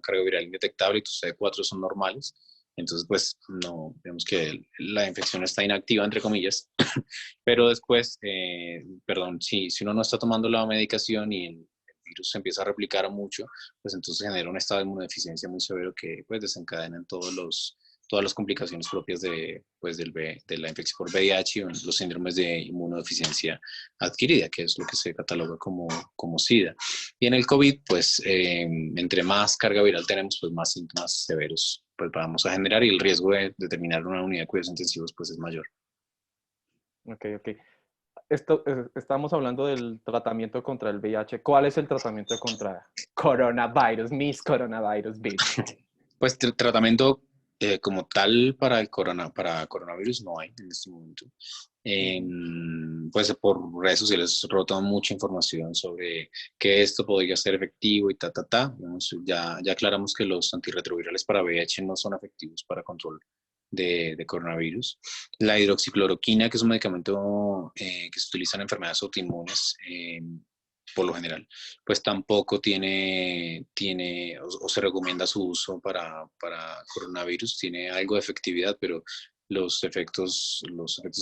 carga viral indetectable y tus CD4 son normales, entonces pues no, vemos que la infección está inactiva, entre comillas, pero después, perdón, si uno no está tomando la medicación y el virus se empieza a replicar mucho, pues entonces genera un estado de inmunodeficiencia muy severo que pues desencadena en todas las complicaciones propias pues, de la infección por VIH o los síndromes de inmunodeficiencia adquirida, que es lo que se cataloga como SIDA. Y en el COVID, pues entre más carga viral tenemos, pues más síntomas severos pues vamos a generar y el riesgo de terminar una unidad de cuidados intensivos pues es mayor. Ok, ok. Estamos hablando del tratamiento contra el VIH. ¿Cuál es el tratamiento contra coronavirus, mis coronavirus, bitch? Pues tratamiento como tal para coronavirus no hay en este momento. Ujú. Pues por redes sociales rota mucha información sobre que esto podría ser efectivo y ta. Digamos, ya aclaramos que los antirretrovirales para VIH no son efectivos para control de coronavirus. La hidroxicloroquina, que es un medicamento que se utiliza en enfermedades autoinmunes, por lo general, pues tampoco tiene o se recomienda su uso para coronavirus, tiene algo de efectividad, pero los efectos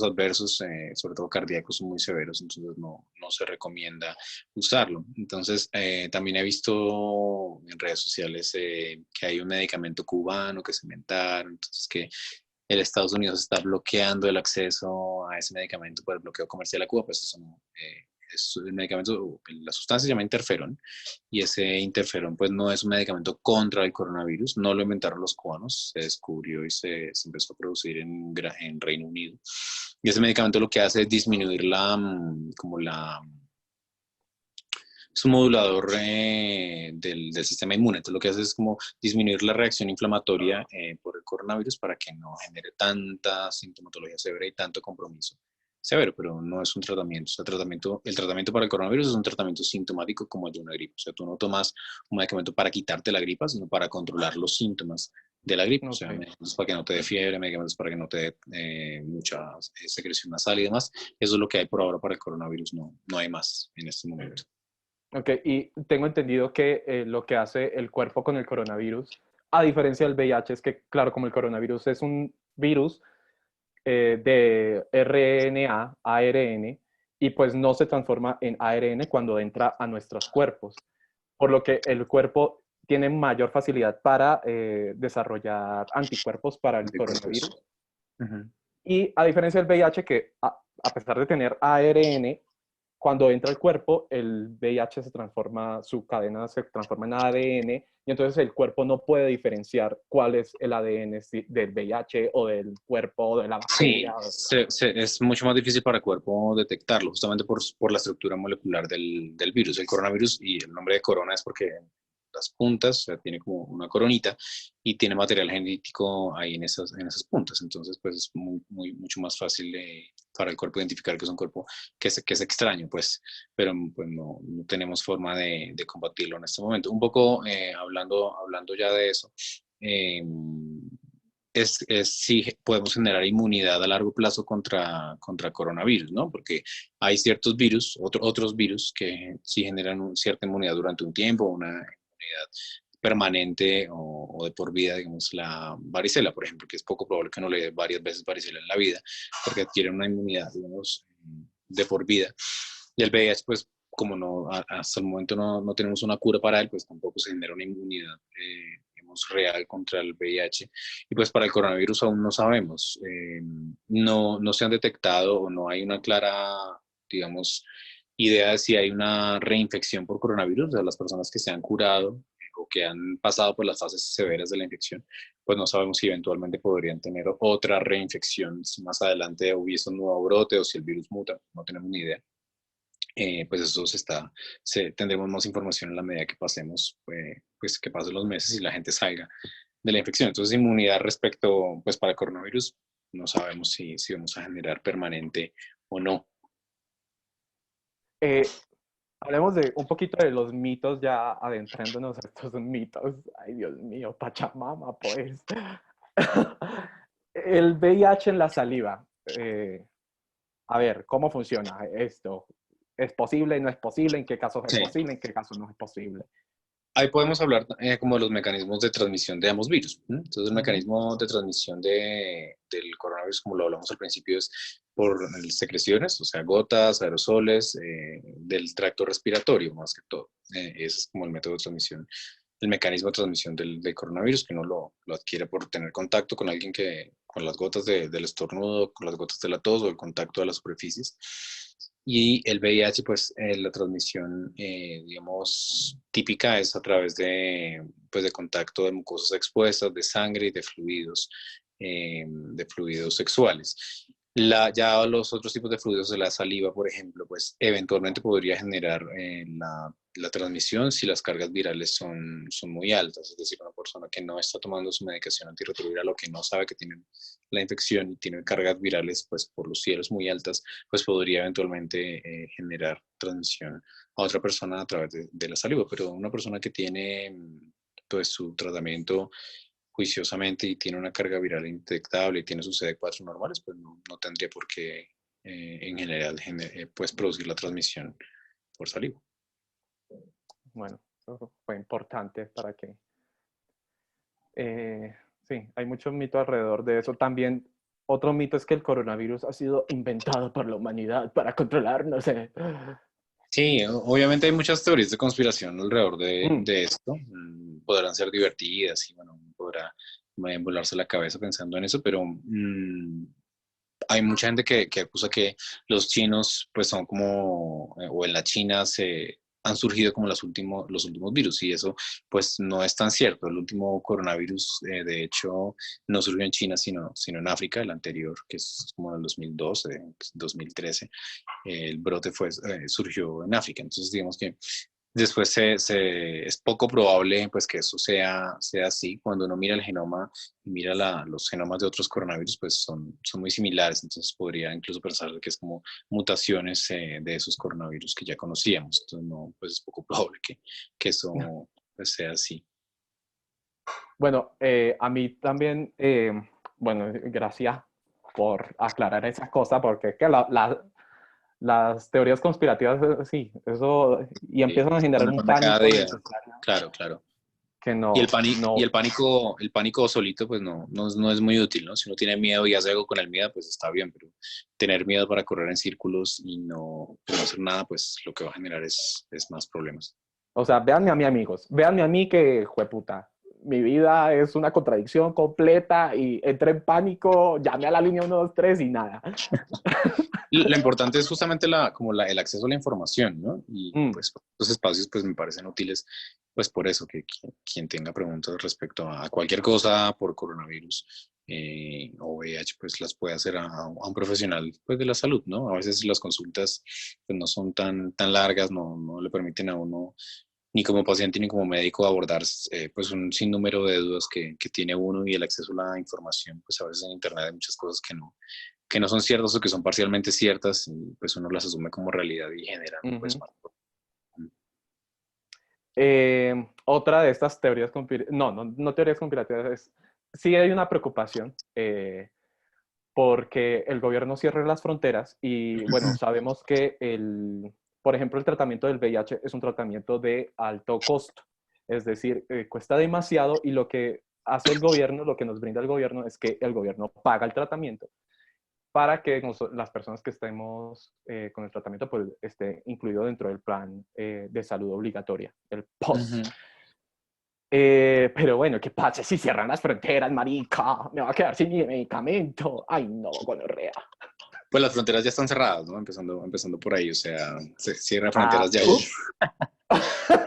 adversos, sobre todo cardíacos, son muy severos, entonces no se recomienda usarlo. Entonces, también he visto en redes sociales que hay un medicamento cubano que se inventaron, entonces que el Estados Unidos está bloqueando el acceso a ese medicamento por el bloqueo comercial a Cuba, pues eso no, es el medicamento, la sustancia se llama interferón, y ese interferón pues no es un medicamento contra el coronavirus, no lo inventaron los cubanos, se descubrió y se empezó a producir en Reino Unido. Y ese medicamento lo que hace es disminuir como es un modulador del sistema inmune. Entonces lo que hace es como disminuir la reacción inflamatoria por el coronavirus para que no genere tanta sintomatología severa y tanto compromiso severo, pero no es un tratamiento. O sea, el tratamiento para el coronavirus es un tratamiento sintomático como el de una gripe. O sea, tú no tomas un medicamento para quitarte la gripa, sino para controlar los síntomas de la gripe. O sea, Ok. medicamentos para que no te dé fiebre, medicamentos para que no te dé mucha secreción nasal y demás. Eso es lo que hay por ahora para el coronavirus. No hay más en este momento. Ok, y tengo entendido que lo que hace el cuerpo con el coronavirus, a diferencia del VIH, es que, claro, como el coronavirus es un virus de RNA, ARN, y pues no se transforma en ARN cuando entra a nuestros cuerpos, por lo que el cuerpo tiene mayor facilidad para desarrollar anticuerpos para el Anticuerpos. coronavirus. Ujú. Y a diferencia del VIH, que a pesar de tener ARN, cuando entra al cuerpo, el VIH se transforma, su cadena se transforma en ADN, y entonces el cuerpo no puede diferenciar cuál es el ADN del VIH o del cuerpo o de la Sí, bacteria. es mucho más difícil para el cuerpo detectarlo, justamente por la estructura molecular del virus. El coronavirus, y el nombre de corona es porque las puntas, o sea, tiene como una coronita y tiene material genético ahí en esas puntas. Entonces, pues es mucho más fácil para el cuerpo identificar que es un cuerpo que es extraño, pues, pero pues no tenemos forma de combatirlo en este momento. Un poco hablando ya de eso. Eh, es si podemos generar inmunidad a largo plazo contra coronavirus, ¿no? Porque hay ciertos virus, otros virus que sí generan cierta inmunidad durante un tiempo, una inmunidad permanente o de por vida, digamos, la varicela, por ejemplo, que es poco probable que no le dé varias veces varicela en la vida, porque adquiere una inmunidad, digamos, de por vida. Y el VIH, pues, como hasta el momento no tenemos una cura para él, pues tampoco se genera una inmunidad, digamos, real contra el VIH. Y pues para el coronavirus aún no sabemos. No se han detectado o no hay una clara, digamos, idea de si hay una reinfección por coronavirus. O sea, las personas que se han curado o que han pasado por las fases severas de la infección, pues no sabemos si eventualmente podrían tener otra reinfección si más adelante hubiese un nuevo brote o si el virus muta, no tenemos ni idea. Pues eso tendremos más información en la medida que pasemos, pues que pasen los meses y la gente salga de la infección. Entonces, inmunidad respecto, pues para el coronavirus, no sabemos si vamos a generar permanente o no. Eh, Hablemos de un poquito de los mitos ya adentrándonos a estos mitos. Ay, Dios mío, Pachamama, pues. El VIH en la saliva. A ver, ¿cómo funciona esto? ¿Es posible? ¿No es posible? ¿En qué casos es Sí. posible? ¿En qué casos no es posible? Ahí podemos hablar como de los mecanismos de transmisión de ambos virus. Entonces, el Ujú. mecanismo de transmisión del coronavirus, como lo hablamos al principio, es por secreciones, o sea, gotas, aerosoles, del tracto respiratorio, más que todo. Ese es como el método de transmisión, el mecanismo de transmisión del coronavirus, que uno lo adquiere por tener contacto con alguien con las gotas del estornudo, con las gotas de la tos o el contacto de las superficies. Y el VIH, pues la transmisión, digamos, típica es a través pues, de contacto de mucosas expuestas, de sangre y de fluidos sexuales. Ya los otros tipos de fluidos de la saliva, por ejemplo, pues eventualmente podría generar la transmisión si las cargas virales son muy altas. Es decir, una persona que no está tomando su medicación antirretroviral o que no sabe que tiene la infección y tiene cargas virales, pues por los cielos muy altas, pues podría eventualmente generar transmisión a otra persona a través de la saliva. Pero una persona que tiene pues su tratamiento juiciosamente y tiene una carga viral indetectable y tiene sus CD4 normales, pues no tendría por qué en general pues producir la transmisión por saliva. Bueno, eso fue importante para que... sí, hay muchos mitos alrededor de eso. También otro mito es que el coronavirus ha sido inventado por la humanidad para controlar, no sé. Sí, obviamente hay muchas teorías de conspiración alrededor Mm, de esto. Podrán ser divertidas y bueno, uno podrá volarse la cabeza pensando en eso, pero hay mucha gente que acusa que los chinos pues son como, o en la China se han surgido como los últimos virus y eso pues no es tan cierto. El último coronavirus de hecho no surgió en China sino en África, el anterior que es como del 2012, 2013 el brote surgió en África. Entonces, digamos que después es poco probable pues, que eso sea así. Cuando uno mira el genoma y mira los genomas de otros coronavirus, pues son muy similares. Entonces, podría incluso pensar que es como mutaciones de esos coronavirus que ya conocíamos. Entonces, no, pues es poco probable que eso pues, sea así. bueno, a mí también, bueno, gracias por aclarar esas cosas, porque es que las teorías conspirativas, sí, eso, y empiezan a generar Una un cada pánico día. innecesario Claro, claro. que Y no, no, el pánico solito, pues no es muy útil, ¿no? Si uno tiene miedo y hace algo con el miedo, pues está bien, pero tener miedo para correr en círculos y no hacer nada, pues lo que va a generar es más problemas. o sea, véanme a mí, amigos, véanme a mí que, jueputa, mi vida es una contradicción completa y entré en pánico, llamé a la línea 123 y nada. Lo importante es justamente el acceso a la información, ¿no? Y Mm, pues los espacios pues me parecen útiles, pues por eso, que quien tenga preguntas respecto a cualquier cosa por coronavirus o VIH, pues las puede hacer a un profesional pues, de la salud, ¿no? A veces las consultas pues no son tan largas, no le permiten a uno ni como paciente ni como médico abordar pues un sinnúmero de dudas que tiene uno y el acceso a la información, pues a veces en internet hay muchas cosas que no son ciertas o que son parcialmente ciertas y pues uno las asume como realidad y generan pues ujú. más. Otra de estas teorías conspirativas, no teorías conspirativas, sí hay una preocupación porque el gobierno cierra las fronteras y bueno, sabemos que por ejemplo, el tratamiento del VIH es un tratamiento de alto costo, es decir, cuesta demasiado y lo que hace el gobierno, lo que nos brinda el gobierno es que el gobierno paga el tratamiento para que las personas que estemos con el tratamiento pues, esté incluido dentro del plan de salud obligatoria, el POS. Ujú. Pero bueno, ¿qué pasa si cierran las fronteras, marica? Me va a quedar sin mi medicamento. Ay, no, gonorrea. Pues las fronteras ya están cerradas, ¿no? Empezando por ahí, o sea, se cierran fronteras Ah, ya.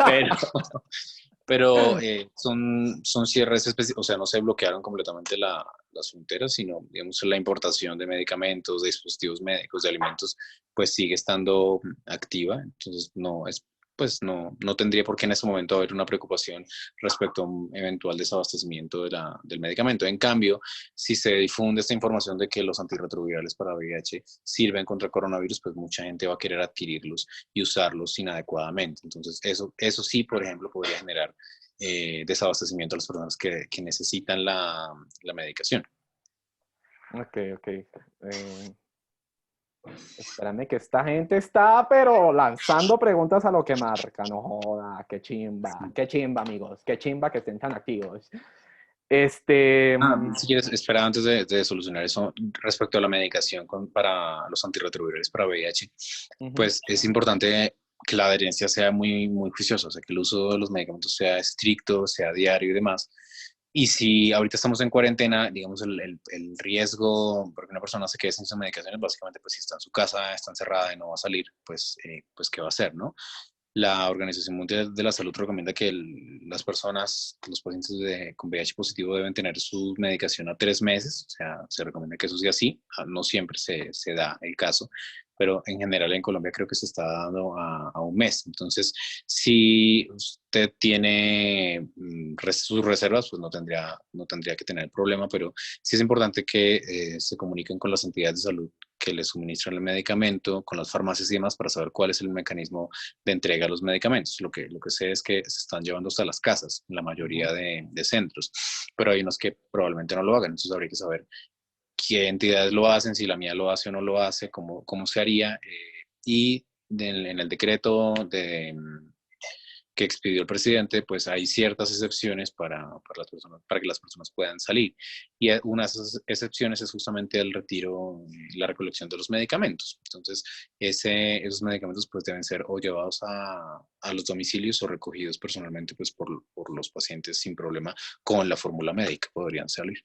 Pero, pero son cierres específicos, o sea, no se bloquearon completamente las fronteras, sino, digamos, la importación de medicamentos, de dispositivos médicos, de alimentos, pues sigue estando activa. Entonces, no tendría por qué en este momento haber una preocupación respecto a un eventual desabastecimiento del medicamento. En cambio, si se difunde esta información de que los antirretrovirales para VIH sirven contra coronavirus, pues mucha gente va a querer adquirirlos y usarlos inadecuadamente. Entonces, eso sí, por ejemplo, podría generar desabastecimiento a las personas que necesitan la medicación. ok, ok. Espérame que esta gente está, pero lanzando preguntas a lo que marca. No joda, qué chimba, amigos, qué chimba que estén tan activos. Este, Si quieres, espera antes de solucionar eso respecto a la medicación para los antirretrovirales para VIH, ujú, pues es importante que la adherencia sea muy juiciosa, o sea, que el uso de los medicamentos sea estricto, sea diario y demás. Y si ahorita estamos en cuarentena, digamos, el riesgo porque una persona se quede sin sus medicaciones, básicamente, pues si está en su casa, está encerrada y no va a salir, pues ¿qué va a hacer, no? La Organización Mundial de la Salud recomienda que las personas, los pacientes con VIH positivo deben tener su medicación a 3 meses, o sea, se recomienda que eso sea así, no siempre se da el caso, pero en general en Colombia creo que se está dando a un mes. Entonces, si usted tiene sus reservas, pues no tendría que tener problema, pero sí es importante que se comuniquen con las entidades de salud que les suministran el medicamento, con las farmacias y demás, para saber cuál es el mecanismo de entrega de los medicamentos. Lo que sé es que se están llevando hasta las casas, en la ujú. mayoría de centros, pero hay unos que probablemente no lo hagan, entonces habría que saber qué entidades lo hacen, si la mía lo hace o no lo hace, cómo se haría, y en el decreto que expidió el presidente, pues hay ciertas excepciones las personas, para que las personas puedan salir. Y una de esas excepciones es justamente el retiro y la recolección de los medicamentos. Entonces, esos medicamentos pues deben ser o llevados a los domicilios o recogidos personalmente pues por los pacientes sin problema con la fórmula médica, podrían salir.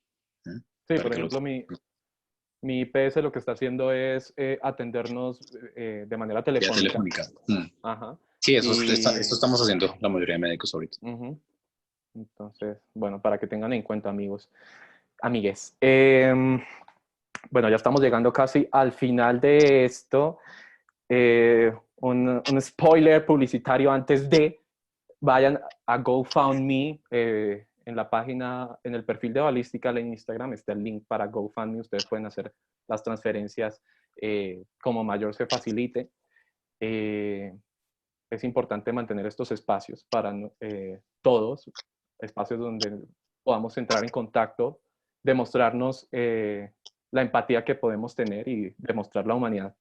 ¿Eh? Sí, Para por que ejemplo, los... mi IPS lo que está haciendo es atendernos de manera Vía telefónica. telefónica. Ajá. Sí, Y esto estamos haciendo la mayoría de médicos ahorita. ujú. Entonces, bueno, para que tengan en cuenta, amigos, amigues. Bueno, ya estamos llegando casi al final de esto. Un spoiler publicitario antes de, vayan a GoFundMe, en la página, en el perfil de Balística en Instagram está el link para GoFundMe. Ustedes pueden hacer las transferencias como mayor se facilite. Eh, es importante mantener estos espacios para todos, espacios donde podamos entrar en contacto, demostrarnos la empatía que podemos tener y demostrar la humanidad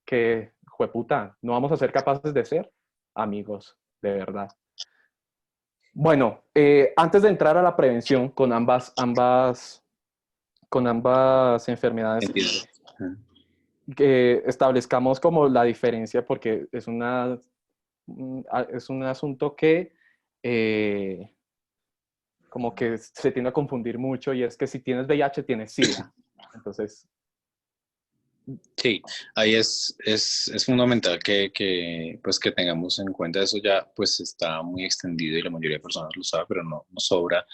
que, jueputa, no vamos a ser capaces de ser amigos, de verdad. Bueno, antes de entrar a la prevención con ambas enfermedades, Entiendo. que establezcamos como la diferencia, porque es un asunto que como que se tiende a confundir mucho, y es que si tienes VIH, tienes SIDA. Entonces, Sí, ahí es fundamental pues que tengamos en cuenta eso. Ya pues está muy extendido y la mayoría de personas lo sabe, pero no sobra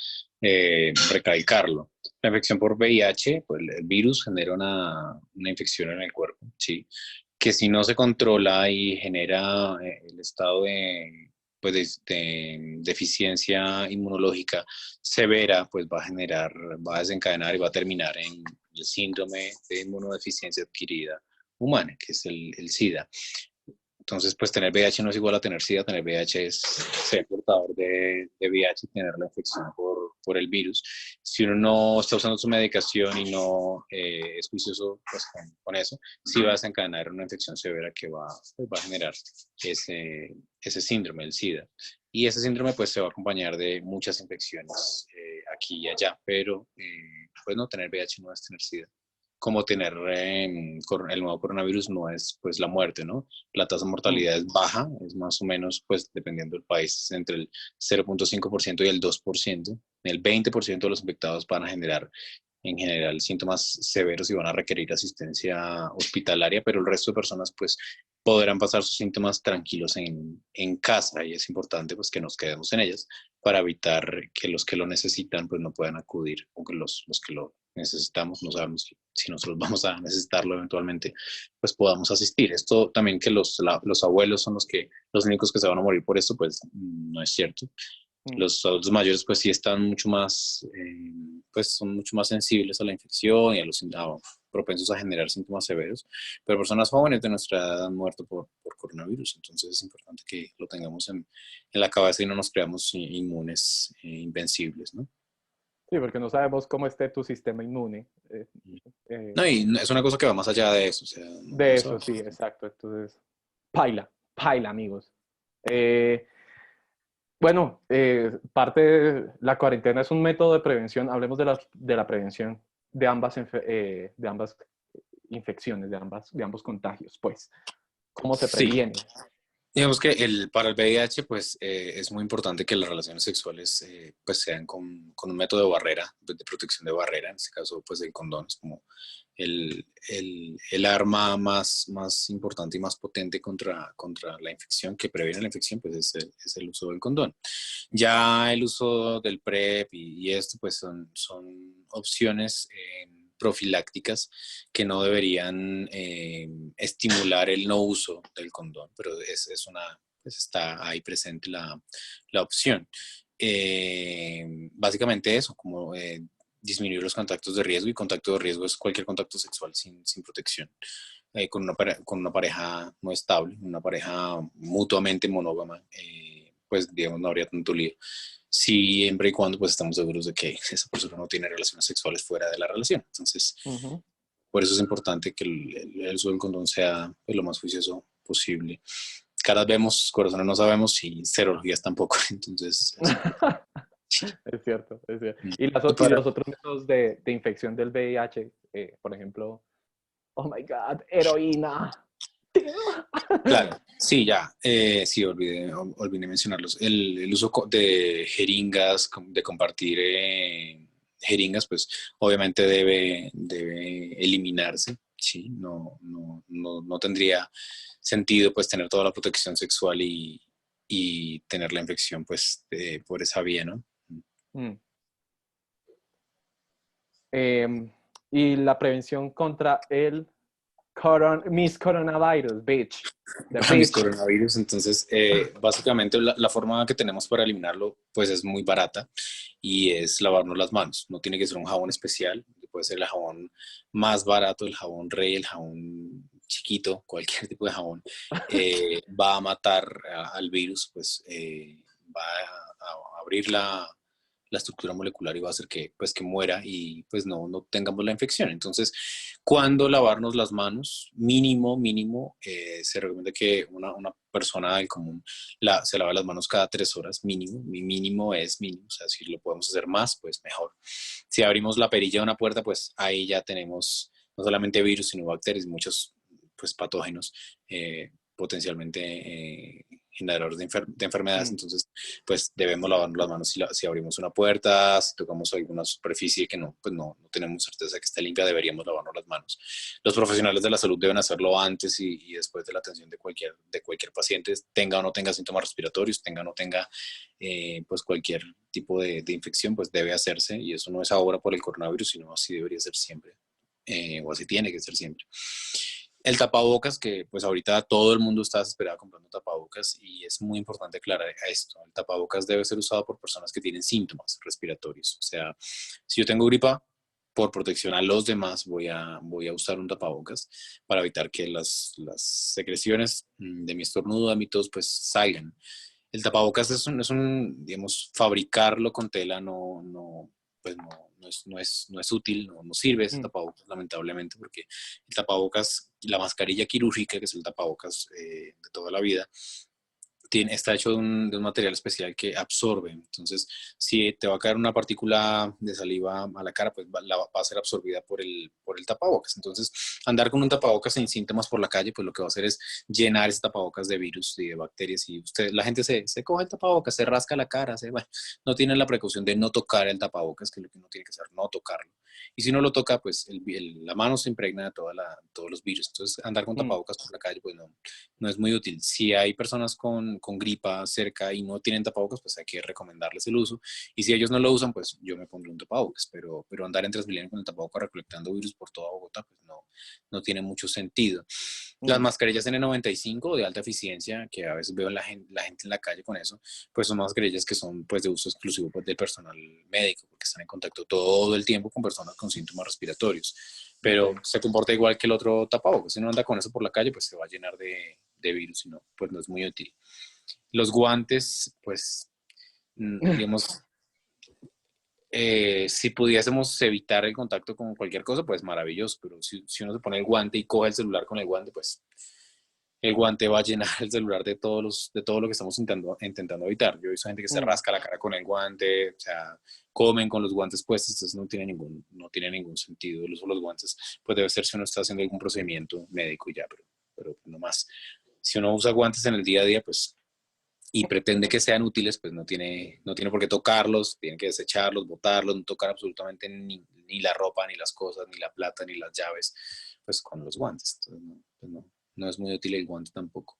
recalcarlo. La infección por VIH, pues el virus genera una infección en el cuerpo, ¿sí? Que si no se controla y genera el estado de deficiencia inmunológica severa, pues va a desencadenar y va a terminar en el síndrome de inmunodeficiencia adquirida humana, que es el SIDA. Entonces, pues tener VIH no es igual a tener SIDA. Tener VIH es ser portador de VIH y tener la infección por el virus. Si uno no está usando su medicación y no es juicioso pues, con eso, sí va a desencadenar una infección severa que pues, va a generar ese síndrome, el SIDA. Y ese síndrome pues se va a acompañar de muchas infecciones aquí y allá, pero pues no tener VIH no es tener SIDA. Como tener el nuevo coronavirus no es pues la muerte, ¿no? La tasa de mortalidad es baja, es más o menos, pues dependiendo del país, entre el 0,5% y el 2%. El 20% de los infectados van a generar en general síntomas severos y van a requerir asistencia hospitalaria, pero el resto de personas pues podrán pasar sus síntomas tranquilos en casa, y es importante pues que nos quedemos en ellas para evitar que los que lo necesitan pues no puedan acudir, aunque los que lo necesitamos, no sabemos si nosotros vamos a necesitarlo eventualmente, pues podamos asistir. Esto también que los abuelos son los únicos que se van a morir por esto, pues no es cierto. Los adultos mayores pues sí están mucho más, pues son mucho más sensibles a la infección y propensos a generar síntomas severos, pero personas jóvenes de nuestra edad han muerto por coronavirus. Entonces es importante que lo tengamos en la cabeza y no nos creamos inmunes, invencibles, ¿no? sí, porque no sabemos cómo esté tu sistema inmune. Eh, No, y es una cosa que va más allá de eso, o sea, de no eso, sabemos. sí, exacto. Entonces, paila, paila, amigos. Eh, bueno, parte de la cuarentena es un método de prevención. Hablemos de la prevención de ambas infecciones, de ambos contagios, pues. ¿Cómo se Sí, previene? digamos que para el VIH, pues es muy importante que las relaciones sexuales pues sean con un método de barrera, de protección de barrera, en este caso pues el condón es como el arma más importante y más potente contra la infección, que previene la infección, pues es el uso del condón. Ya el uso del PrEP y esto pues son opciones profilácticas que no deberían estimular el no uso del condón, pero pues está ahí presente la opción. Básicamente eso, como disminuir los contactos de riesgo, y contacto de riesgo es cualquier contacto sexual sin protección. Con una pareja no estable, una pareja mutuamente monógama, pues digamos no habría tanto lío, siempre y cuando pues estamos seguros de que esa persona no tiene relaciones sexuales fuera de la relación. Entonces, Ujú. por eso es importante que el uso del condón sea pues, lo más juicioso posible. caras vemos, corazones no sabemos y serologías tampoco. Entonces, Es cierto, es cierto. mm. Y los otros métodos de infección del VIH, por ejemplo, oh my God, heroína. Claro, sí, ya, sí, olvidé mencionarlos. El uso de jeringas, de compartir jeringas, pues obviamente debe eliminarse, ¿sí? No tendría sentido pues tener toda la protección sexual y tener la infección pues por esa vía, ¿no? Mm. Y la prevención contra el Miss Coronavirus, bitch. The Para mis bitch. coronavirus. Entonces, básicamente la forma que tenemos para eliminarlo, pues es muy barata y es lavarnos las manos. No tiene que ser un jabón especial, puede ser el jabón más barato, el jabón rey, el jabón chiquito, cualquier tipo de jabón, va a matar al virus, pues va a abrir la estructura molecular y va a hacer que, pues, que muera y pues no tengamos la infección. Entonces, cuando lavarnos las manos, mínimo, se recomienda que una persona del común se lave las manos cada 3 horas, mínimo. Mi mínimo es mínimo, o sea, si lo podemos hacer más, pues mejor. Si abrimos la perilla de una puerta, pues ahí ya tenemos no solamente virus, sino bacterias, muchos pues patógenos potencialmente generadores de enfermedades. Mm. Entonces, pues debemos lavarnos las manos si abrimos una puerta, si tocamos alguna superficie que pues no tenemos certeza que esté limpia, deberíamos lavarnos las manos. Los profesionales de la salud deben hacerlo antes y después de la atención de cualquier paciente, tenga o no tenga síntomas respiratorios, tenga o no tenga pues cualquier tipo de infección, pues debe hacerse, y eso no es ahora por el coronavirus, sino así debería ser siempre, o así tiene que ser siempre. El tapabocas, que pues ahorita todo el mundo está desesperado comprando tapabocas, y es muy importante aclarar esto. El tapabocas debe ser usado por personas que tienen síntomas respiratorios. O sea, si yo tengo gripa, por protección a los demás, voy a usar un tapabocas para evitar que las secreciones de mi estornudo, de mi tos, pues salgan. El tapabocas digamos, fabricarlo con tela pues no es útil, no sirve ese Mm. tapabocas, lamentablemente, porque el tapabocas, la mascarilla quirúrgica, que es el tapabocas de toda la vida, está hecho de un material especial que absorbe. Entonces, si te va a caer una partícula de saliva a la cara, pues va a ser absorbida por el tapabocas. Entonces, andar con un tapabocas sin síntomas por la calle, pues lo que va a hacer es llenar ese tapabocas de virus y de bacterias. Y la gente se coge el tapabocas, se rasca la cara, bueno, no tienen la precaución de no tocar el tapabocas, que es lo que uno tiene que hacer, no tocarlo. Y si no lo toca, pues la mano se impregna de todos los virus. Entonces, andar con Mm. tapabocas por la calle, pues no es muy útil. Si hay personas con gripa cerca y no tienen tapabocas, pues hay que recomendarles el uso. Y si ellos no lo usan, pues yo me pondré un tapabocas. Pero andar en Transmilenio con el tapabocas recolectando virus por toda Bogotá, pues no tiene mucho sentido. Las Mm. mascarillas N95 de alta eficiencia, que a veces veo la gente en la calle con eso, pues son mascarillas que son pues de uso exclusivo pues, del personal médico, porque están en contacto todo el tiempo con personas con síntomas respiratorios. Pero Ok. se comporta igual que el otro tapabocas. Si uno anda con eso por la calle, pues se va a llenar de virus, y pues no es muy útil. Los guantes, pues, digamos, si pudiésemos evitar el contacto con cualquier cosa, pues maravilloso, pero si uno se pone el guante y coge el celular con el guante, pues el guante va a llenar el celular de todo lo que estamos intentando evitar. Yo he visto gente que se Mm. rasca la cara con el guante, o sea, comen con los guantes puestos, entonces no tiene ningún sentido el uso de los guantes. Pues debe ser si uno está haciendo algún procedimiento médico y ya, pero no más. Si uno usa guantes en el día a día, pues, y pretende que sean útiles, pues no tiene por qué tocarlos, tiene que desecharlos, botarlos, no tocar absolutamente ni la ropa, ni las cosas, ni la plata, ni las llaves, pues con los guantes. Entonces, pues no es muy útil el guante tampoco.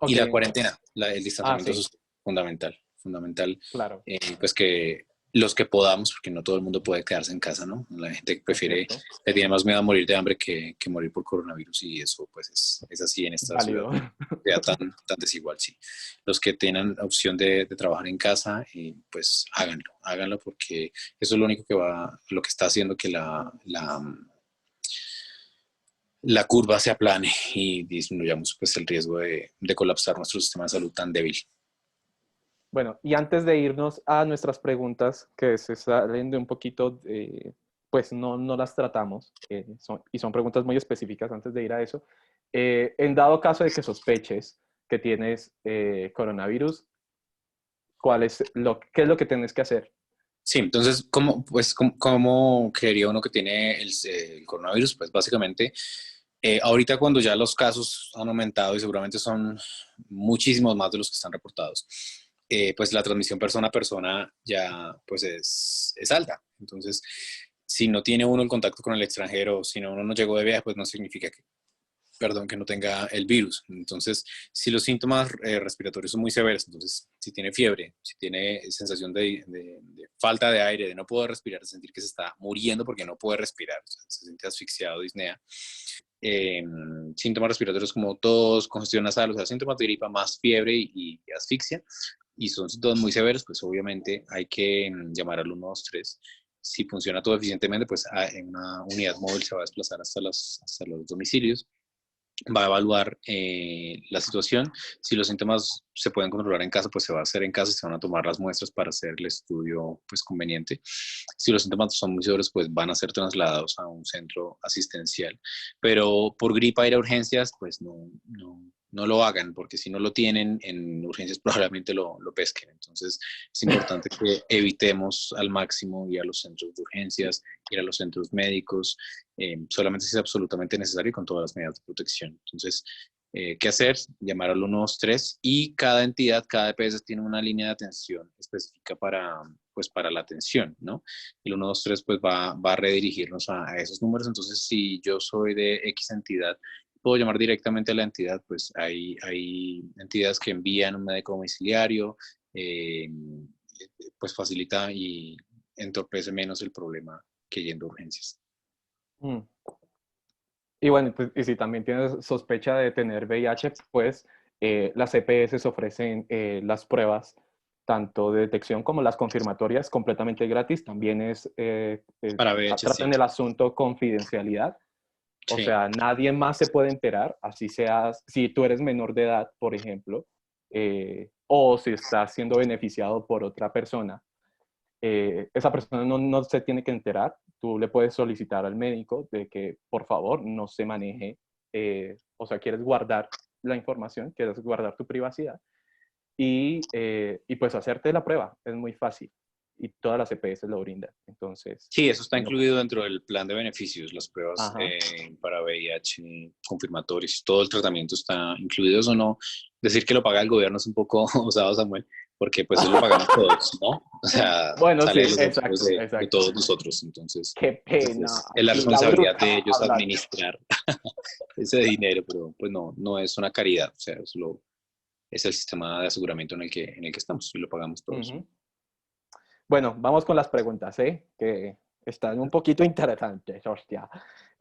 Y Ok. la cuarentena, el Ah, distanciamiento sí, es fundamental, claro, pues que los que podamos, porque no todo el mundo puede quedarse en casa, ¿no? La gente es prefiere, cierto. le tiene más miedo a morir de hambre que morir por coronavirus, y eso pues es así en esta ciudad, Válido. sea tan desigual, sí. Los que tengan opción de trabajar en casa, pues háganlo, porque eso es lo único lo que está haciendo que la curva se aplane y disminuyamos pues el riesgo de colapsar nuestro sistema de salud tan débil. Bueno, y antes de irnos a nuestras preguntas, que se salen de un poquito, pues no las tratamos, y son preguntas muy específicas antes de ir a eso. En dado caso de que sospeches que tienes coronavirus, ¿qué es lo que tienes que hacer? Sí, entonces, ¿cómo creería uno que tiene el coronavirus? Pues básicamente, ahorita cuando ya los casos han aumentado y seguramente son muchísimos más de los que están reportados, pues la transmisión persona a persona ya pues es alta. Entonces, si no tiene uno el contacto con el extranjero, si uno no llegó de viaje, pues no significa que no tenga el virus. Entonces, si los síntomas respiratorios son muy severos, entonces si tiene fiebre, si tiene sensación de falta de aire, de no poder respirar, de sentir que se está muriendo porque no puede respirar, o sea, se siente asfixiado, disnea, eh, síntomas respiratorios como tos, congestión nasal, o sea, síntomas de gripa más fiebre y asfixia, y son síntomas muy severos, pues obviamente hay que llamar al 123. Si funciona todo eficientemente, pues en una unidad móvil se va a desplazar hasta los domicilios, va a evaluar la situación. Si los síntomas se pueden controlar en casa, pues se va a hacer en casa y se van a tomar las muestras para hacer el estudio pues, conveniente. Si los síntomas son muy severos, pues van a ser trasladados a un centro asistencial. Pero por gripa ir a urgencias, pues no lo hagan, porque si no lo tienen en urgencias probablemente lo pesquen. Entonces es importante que evitemos al máximo ir a los centros de urgencias, ir a los centros médicos, solamente si es absolutamente necesario y con todas las medidas de protección. Entonces, ¿qué hacer? Llamar al 123 y cada entidad, cada EPS tiene una línea de atención específica para la atención, ¿no? El 123 pues va a redirigirnos a esos números. Entonces, si yo soy de X entidad, puedo llamar directamente a la entidad, pues hay entidades que envían un médico domiciliario, pues facilita y entorpece menos el problema que yendo a urgencias. Mm. Y bueno, pues, y si también tienes sospecha de tener VIH, pues las EPS ofrecen las pruebas tanto de detección como las confirmatorias completamente gratis. También Para VIH, sí. tratan el asunto confidencialidad. O Sí. sea, nadie más se puede enterar, así seas, si tú eres menor de edad, por ejemplo, o si estás siendo beneficiado por otra persona. Esa persona no se tiene que enterar. Tú le puedes solicitar al médico de que por favor no se maneje, o sea, quieres guardar la información, quieres guardar tu privacidad y pues hacerte la prueba. Es muy fácil y todas las EPS lo brindan. Entonces, Sí, eso está no, incluido dentro del plan de beneficios, las pruebas ajá. para VIH confirmatorios, todo el tratamiento está incluido. Eso no, decir que lo paga el gobierno es un poco osado, Samuel, porque pues eso lo pagamos todos, ¿no? O sea, Bueno, sí, sale de los bolsillos exacto, de exacto. todos nosotros, entonces Qué pues, pena. es la Aquí la responsabilidad bruja de ellos hablando. administrar ese dinero, pero pues no es una caridad, o sea, es el sistema de aseguramiento en el que estamos y lo pagamos todos. Ujú. Bueno, vamos con las preguntas, ¿eh? Que están un poquito interesantes, hostia.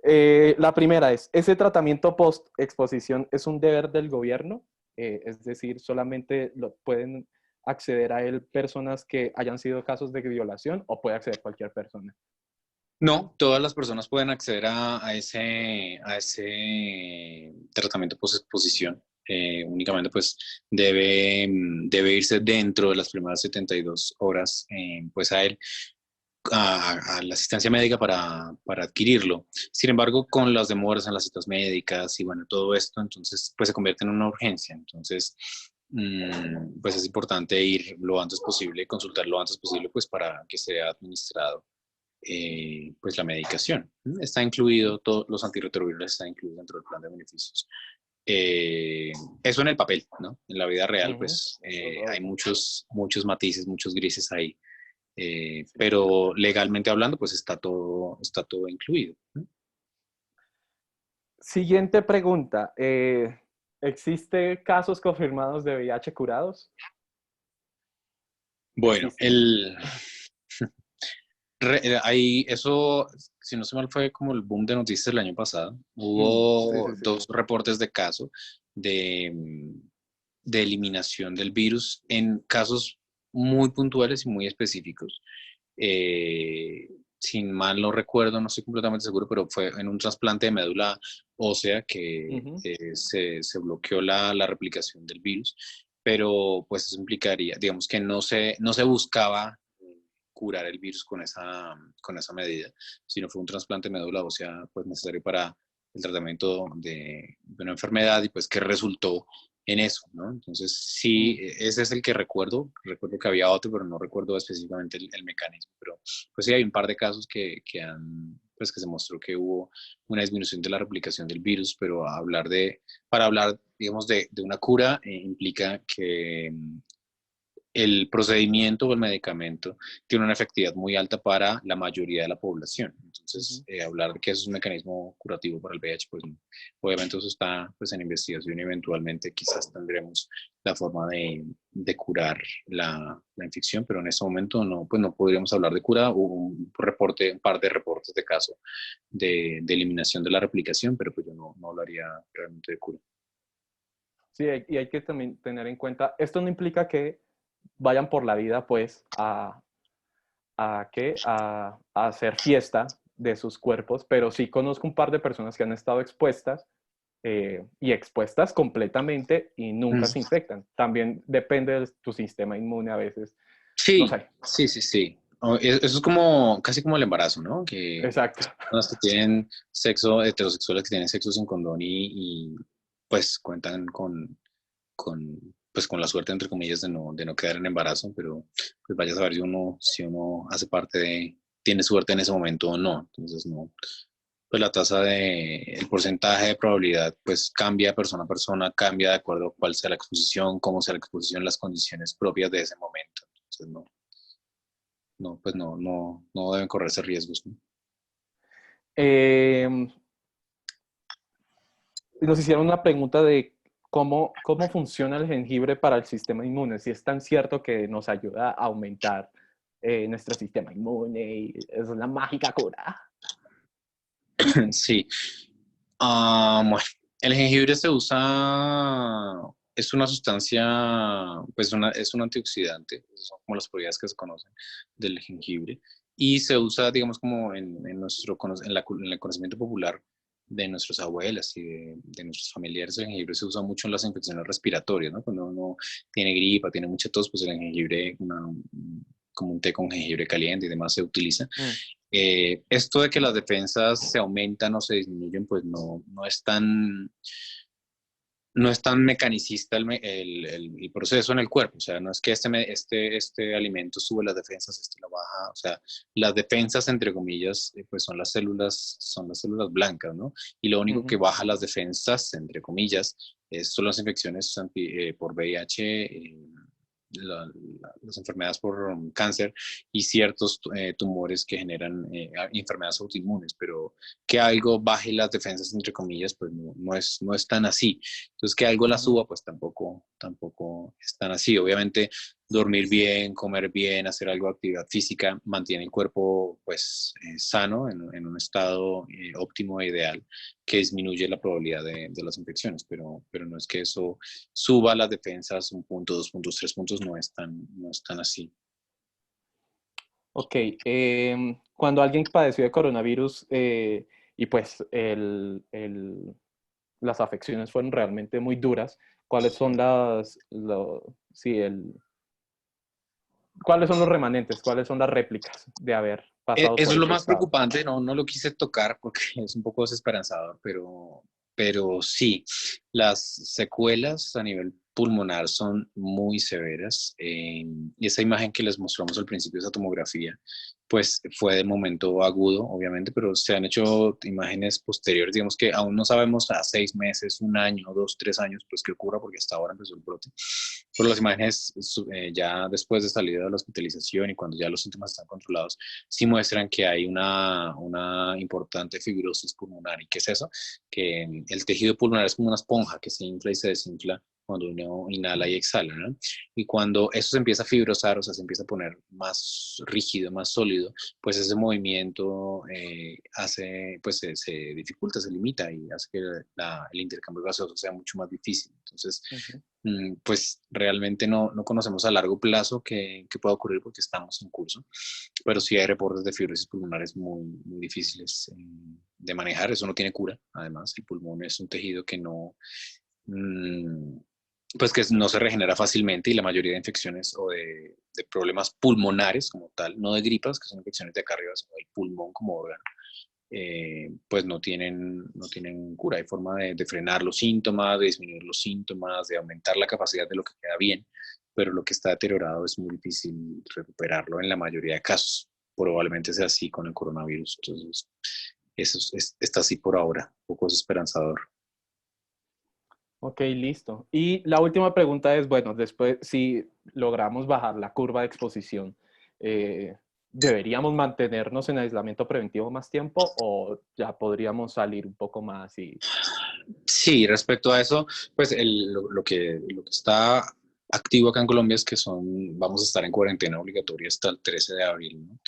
La primera es, ¿ese tratamiento post-exposición es un deber del gobierno? Es decir, ¿solamente pueden acceder a él personas que hayan sido casos de violación o puede acceder cualquier persona? No, todas las personas pueden acceder a ese tratamiento post-exposición. Únicamente pues debe irse dentro de las primeras 72 horas pues a la asistencia médica para adquirirlo. Sin embargo, con las demoras en las citas médicas y bueno, todo esto, entonces pues se convierte en una urgencia. Entonces, pues es importante ir lo antes posible, consultar lo antes posible pues para que sea administrado pues la medicación. Está incluido, todos los antirretrovirales están incluidos dentro del plan de beneficios. Eso en el papel, ¿no? En la vida real, Ujú. pues hay muchos matices, muchos grises ahí. Pero legalmente hablando, pues está todo incluido. Siguiente pregunta. ¿Existe casos confirmados de VIH curados? Bueno, ¿Existen? eso, si no se mal, fue como el boom de noticias el año pasado. Sí, Hubo sí, sí. dos reportes de caso de, de eliminación del virus en casos muy puntuales y muy específicos. Eh, Sin mal no recuerdo, no estoy completamente seguro, pero fue en un trasplante de médula ósea que Ujú. se bloqueó la replicación del virus, pero pues eso implicaría, digamos que no se buscaba curar el virus con esa medida, sino fue un trasplante de médula ósea pues necesario para el tratamiento de una enfermedad y pues que resultó en eso, ¿no? Entonces, sí, ese es el que recuerdo que había otro, pero no recuerdo específicamente el mecanismo, pero pues sí hay un par de casos que han, pues que se mostró que hubo una disminución de la replicación del virus, pero para hablar, digamos, de una cura, implica que el procedimiento o el medicamento tiene una efectividad muy alta para la mayoría de la población. Entonces, Ujú. hablar de que eso es un mecanismo curativo para el VIH, pues obviamente eso está pues, en investigación y eventualmente quizás tendremos la forma de curar la infección, pero en este momento no, pues no podríamos hablar de cura. Hubo un par de reportes de caso de eliminación de la replicación, pero pues yo no hablaría realmente de cura. Sí, y hay que también tener en cuenta, esto no implica que vayan por la vida pues a hacer fiesta de sus cuerpos, pero sí conozco un par de personas que han estado expuestas y expuestas completamente y nunca se infectan. También depende de tu sistema inmune a veces, no Sí, sé. sí, sí, sí. Eso es como, casi como el embarazo, ¿no? Que Exacto. los que tienen sexo, heterosexuales que tienen sexo sin condón pues cuentan pues con la suerte, entre comillas, de no quedar en embarazo, pero pues vaya a saber si uno hace tiene suerte en ese momento o no. Entonces, no. Pues el porcentaje de probabilidad, pues cambia persona a persona, cambia de acuerdo a cuál sea la exposición, cómo sea la exposición, las condiciones propias de ese momento. Entonces, pues no deben correrse riesgos, ¿no? Eh, Nos hicieron una pregunta de cómo funciona el jengibre para el sistema inmune, si es tan cierto que nos ayuda a aumentar nuestro sistema inmune y es una mágica cura. Sí. Bueno, el jengibre se usa, es una sustancia, pues es un antioxidante, son como las propiedades que se conocen del jengibre, y se usa, digamos, como en el conocimiento popular de nuestras abuelas y de nuestros familiares. El jengibre se usa mucho en las infecciones respiratorias, ¿no? Cuando uno tiene gripa, tiene mucha tos, pues el jengibre, como un té con jengibre caliente y demás se utiliza. Mm. Esto de que las defensas se aumentan o se disminuyen, pues no es tan mecanicista el proceso en el cuerpo. O sea, no es que este alimento sube las defensas, este lo baja. O sea, las defensas, entre comillas, pues son las células blancas, ¿no? Y lo único que Ujú. baja las defensas, entre comillas, son las infecciones por VIH, las enfermedades por cáncer y ciertos tumores que generan enfermedades autoinmunes, pero que algo baje las defensas, entre comillas, pues no es tan así. Entonces, que algo la Ujú. suba, pues tampoco es tan así. Obviamente, dormir bien, comer bien, hacer algo de actividad física, mantiene el cuerpo, pues, sano, en un estado óptimo e ideal, que disminuye la probabilidad de las infecciones, pero no es que eso suba las defensas un punto, 2 puntos, 3 puntos, no es tan así. Ok, cuando alguien padeció de coronavirus y pues las afecciones fueron realmente muy duras, ¿cuáles son sí, cuáles son los remanentes, cuáles son las réplicas de haber pasado Eso por es lo ese más estado? preocupante, no lo quise tocar porque es un poco desesperanzador, pero sí, las secuelas a nivel pulmonar son muy severas. Y esa imagen que les mostramos al principio, esa tomografía, pues fue de momento agudo, obviamente, pero se han hecho imágenes posteriores, digamos que aún no sabemos a 6 meses, un año, 2, 3 años, pues qué ocurra, porque hasta ahora empezó el brote. Pero las imágenes ya después de salida de la hospitalización y cuando ya los síntomas están controlados, sí muestran que hay una importante fibrosis pulmonar. ¿Y qué es eso? Que el tejido pulmonar es como una esponja que se infla y se desinfla cuando uno inhala y exhala, ¿no? Y cuando eso se empieza a fibrosar, o sea, se empieza a poner más rígido, más sólido, pues ese movimiento pues se dificulta, se limita y hace que el intercambio gaseoso sea mucho más difícil. Entonces, Ujú. pues realmente no conocemos a largo plazo qué pueda ocurrir porque estamos en curso, pero sí hay reportes de fibrosis pulmonares muy, muy difíciles de manejar. Eso no tiene cura. Además, el pulmón es un tejido que mm, pues que no se regenera fácilmente y la mayoría de infecciones o de problemas pulmonares como tal, no de gripas, que son infecciones de acá arriba, sino del pulmón como órgano, pues no tienen cura. Hay forma de frenar los síntomas, de disminuir los síntomas, de aumentar la capacidad de lo que queda bien, pero lo que está deteriorado es muy difícil recuperarlo en la mayoría de casos. Probablemente sea así con el coronavirus. Entonces, está así por ahora, un poco esperanzador. Ok, listo. Y la última pregunta es, bueno, después, si logramos bajar la curva de exposición, ¿deberíamos mantenernos en aislamiento preventivo más tiempo o ya podríamos salir un poco más y... Sí, respecto a eso, pues lo que está activo acá en Colombia es que vamos a estar en cuarentena obligatoria hasta el 13 de abril, ¿no?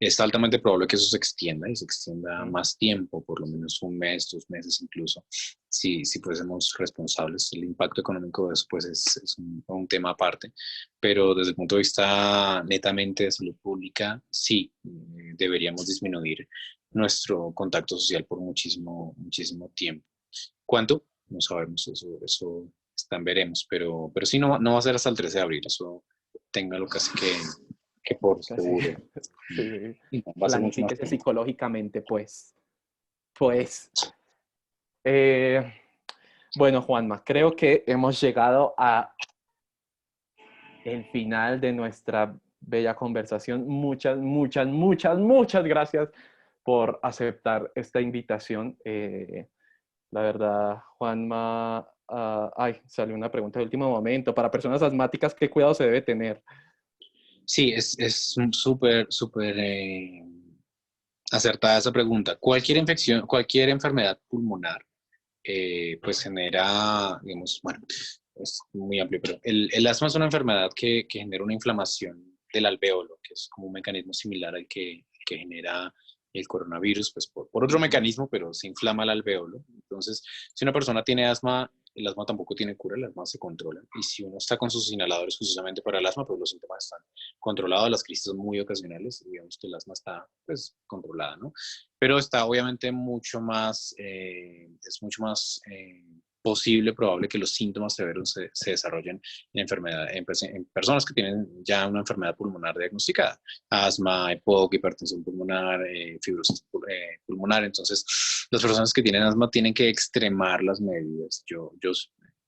Es altamente probable que eso se extienda y se extienda Mm. más tiempo, por lo menos un mes, 2 meses incluso, si fuésemos responsables. El impacto económico de eso pues, es un tema aparte, pero desde el punto de vista netamente de salud pública, sí, deberíamos disminuir nuestro contacto social por muchísimo, muchísimo tiempo. ¿Cuánto? No sabemos, eso está en veremos, pero sí, no va a ser hasta el 13 de abril, eso téngalo casi que por Casi, seguro. sí, Y va a ser mucho más planifíquese tiempo. psicológicamente, pues. Pues, eh, bueno, Juanma, creo que hemos llegado a el final de nuestra bella conversación. Muchas, muchas, muchas, muchas gracias por aceptar esta invitación. La verdad, Juanma, ay, salió una pregunta de último momento. Para personas asmáticas, ¿qué cuidado se debe tener? Sí, es súper, súper acertada esa pregunta. Cualquier infección, cualquier enfermedad pulmonar, pues genera, digamos, bueno, es muy amplio, pero el asma es una enfermedad que genera una inflamación del alvéolo, que es como un mecanismo similar al que genera el coronavirus, pues por otro mecanismo, pero se inflama el alvéolo. Entonces, si una persona tiene asma, el asma tampoco tiene cura, el asma se controla. Y si uno está con sus inhaladores justamente para el asma, pues los síntomas están controlados, las crisis son muy ocasionales, y digamos que el asma está pues controlada, ¿no? Pero está obviamente es mucho más posible, probable que los síntomas severos se desarrollen en personas que tienen ya una enfermedad pulmonar diagnosticada, asma, EPOC, hipertensión pulmonar, fibrosis pulmonar. Entonces, las personas que tienen asma tienen que extremar las medidas. Yo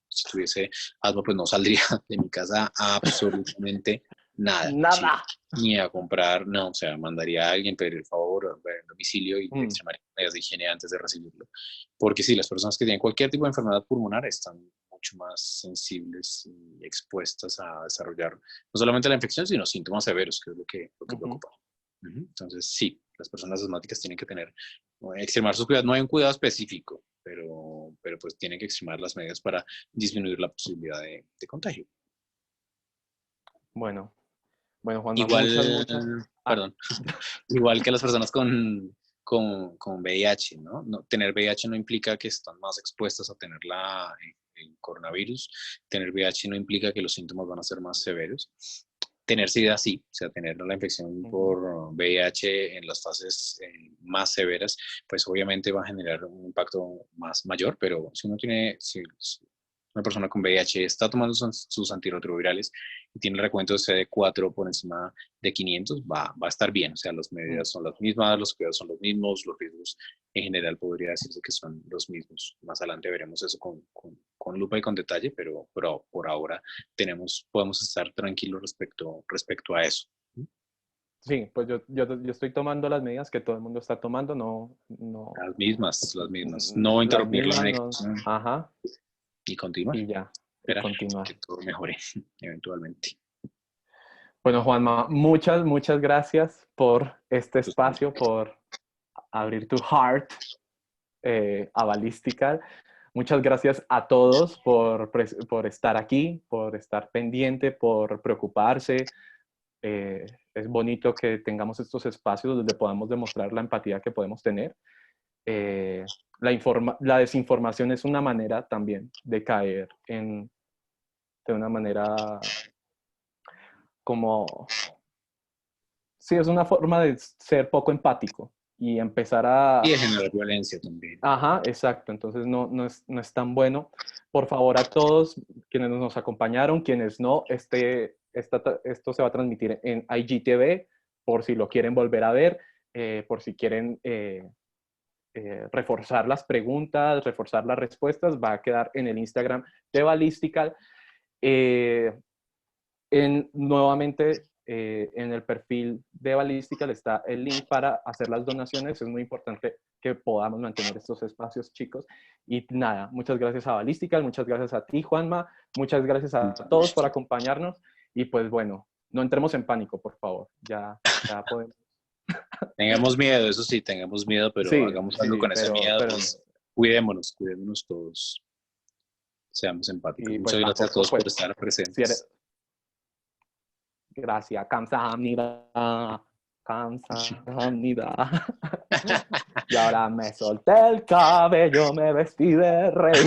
si tuviese asma, pues no saldría de mi casa absolutamente nada. Sí, Nada. ni a comprar, no, o sea, mandaría a alguien pedir el favor, ver el domicilio y Mm, extremar medidas de higiene antes de recibirlo. Porque sí, las personas que tienen cualquier tipo de enfermedad pulmonar están mucho más sensibles y expuestas a desarrollar no solamente la infección, sino síntomas severos, que es lo que ujú. preocupa. Entonces, sí, las personas asmáticas tienen que extremar sus cuidados. No hay un cuidado específico, pero pues tienen que extremar las medidas para disminuir la posibilidad de contagio. Bueno, bueno, Juanma, muchas, Igual, muchas. Ah, perdón, igual que las personas con VIH, ¿no? Tener VIH no implica que están más expuestas a tener el coronavirus. Tener VIH no implica que los síntomas van a ser más severos. Tener SIDA sí, o sea, tener la infección ujú, por VIH en las fases más severas, pues obviamente va a generar un impacto más mayor, pero si una persona con VIH está tomando sus antirretrovirales y tiene el recuento de CD4 por encima de 500, va a estar bien. O sea, las mm. medidas son las mismas, los cuidados son los mismos, los riesgos en general podría decirse que son los mismos. Más adelante veremos eso con lupa y con detalle, pero por ahora podemos estar tranquilos respecto a eso. Sí, pues yo estoy tomando las medidas que todo el mundo está tomando, no, no, Las mismas. No las interrumpir la mismas, no, medicación ajá, y continuar. y ya, y Esperar continuar. que todo mejore eventualmente. Bueno, Juanma, muchas, muchas gracias por este Justamente. espacio, por abrir tu heart a Balística. Muchas gracias a todos por estar aquí, por estar pendiente, por preocuparse. Es bonito que tengamos estos espacios donde podamos demostrar la empatía que podemos tener. La desinformación es una manera también de caer de una manera como, sí, es una forma de ser poco empático y empezar Y a, de generar violencia también. ajá, exacto, entonces no es tan bueno. Por favor, a todos quienes nos acompañaron, quienes no, esto se va a transmitir en IGTV por si lo quieren volver a ver, por si quieren reforzar las preguntas, reforzar las respuestas, va a quedar en el Instagram de Ballistical. Nuevamente, en el perfil de Ballistical está el link para hacer las donaciones. Es muy importante que podamos mantener estos espacios, chicos. Y nada, muchas gracias a Ballistical, muchas gracias a ti, Juanma, muchas gracias a todos por acompañarnos. Y pues bueno, no entremos en pánico, por favor. Ya podemos. Tengamos miedo, eso sí, tengamos miedo, pero Sí, hagamos algo sí, con ese miedo, pero pues cuidémonos todos, seamos empáticos. y Muchas pues gracias a tampoco, todos por pues, estar si eres, presentes. gracias, 감사합니다, 감사합니다. Y ahora me solté el cabello, me vestí de rey.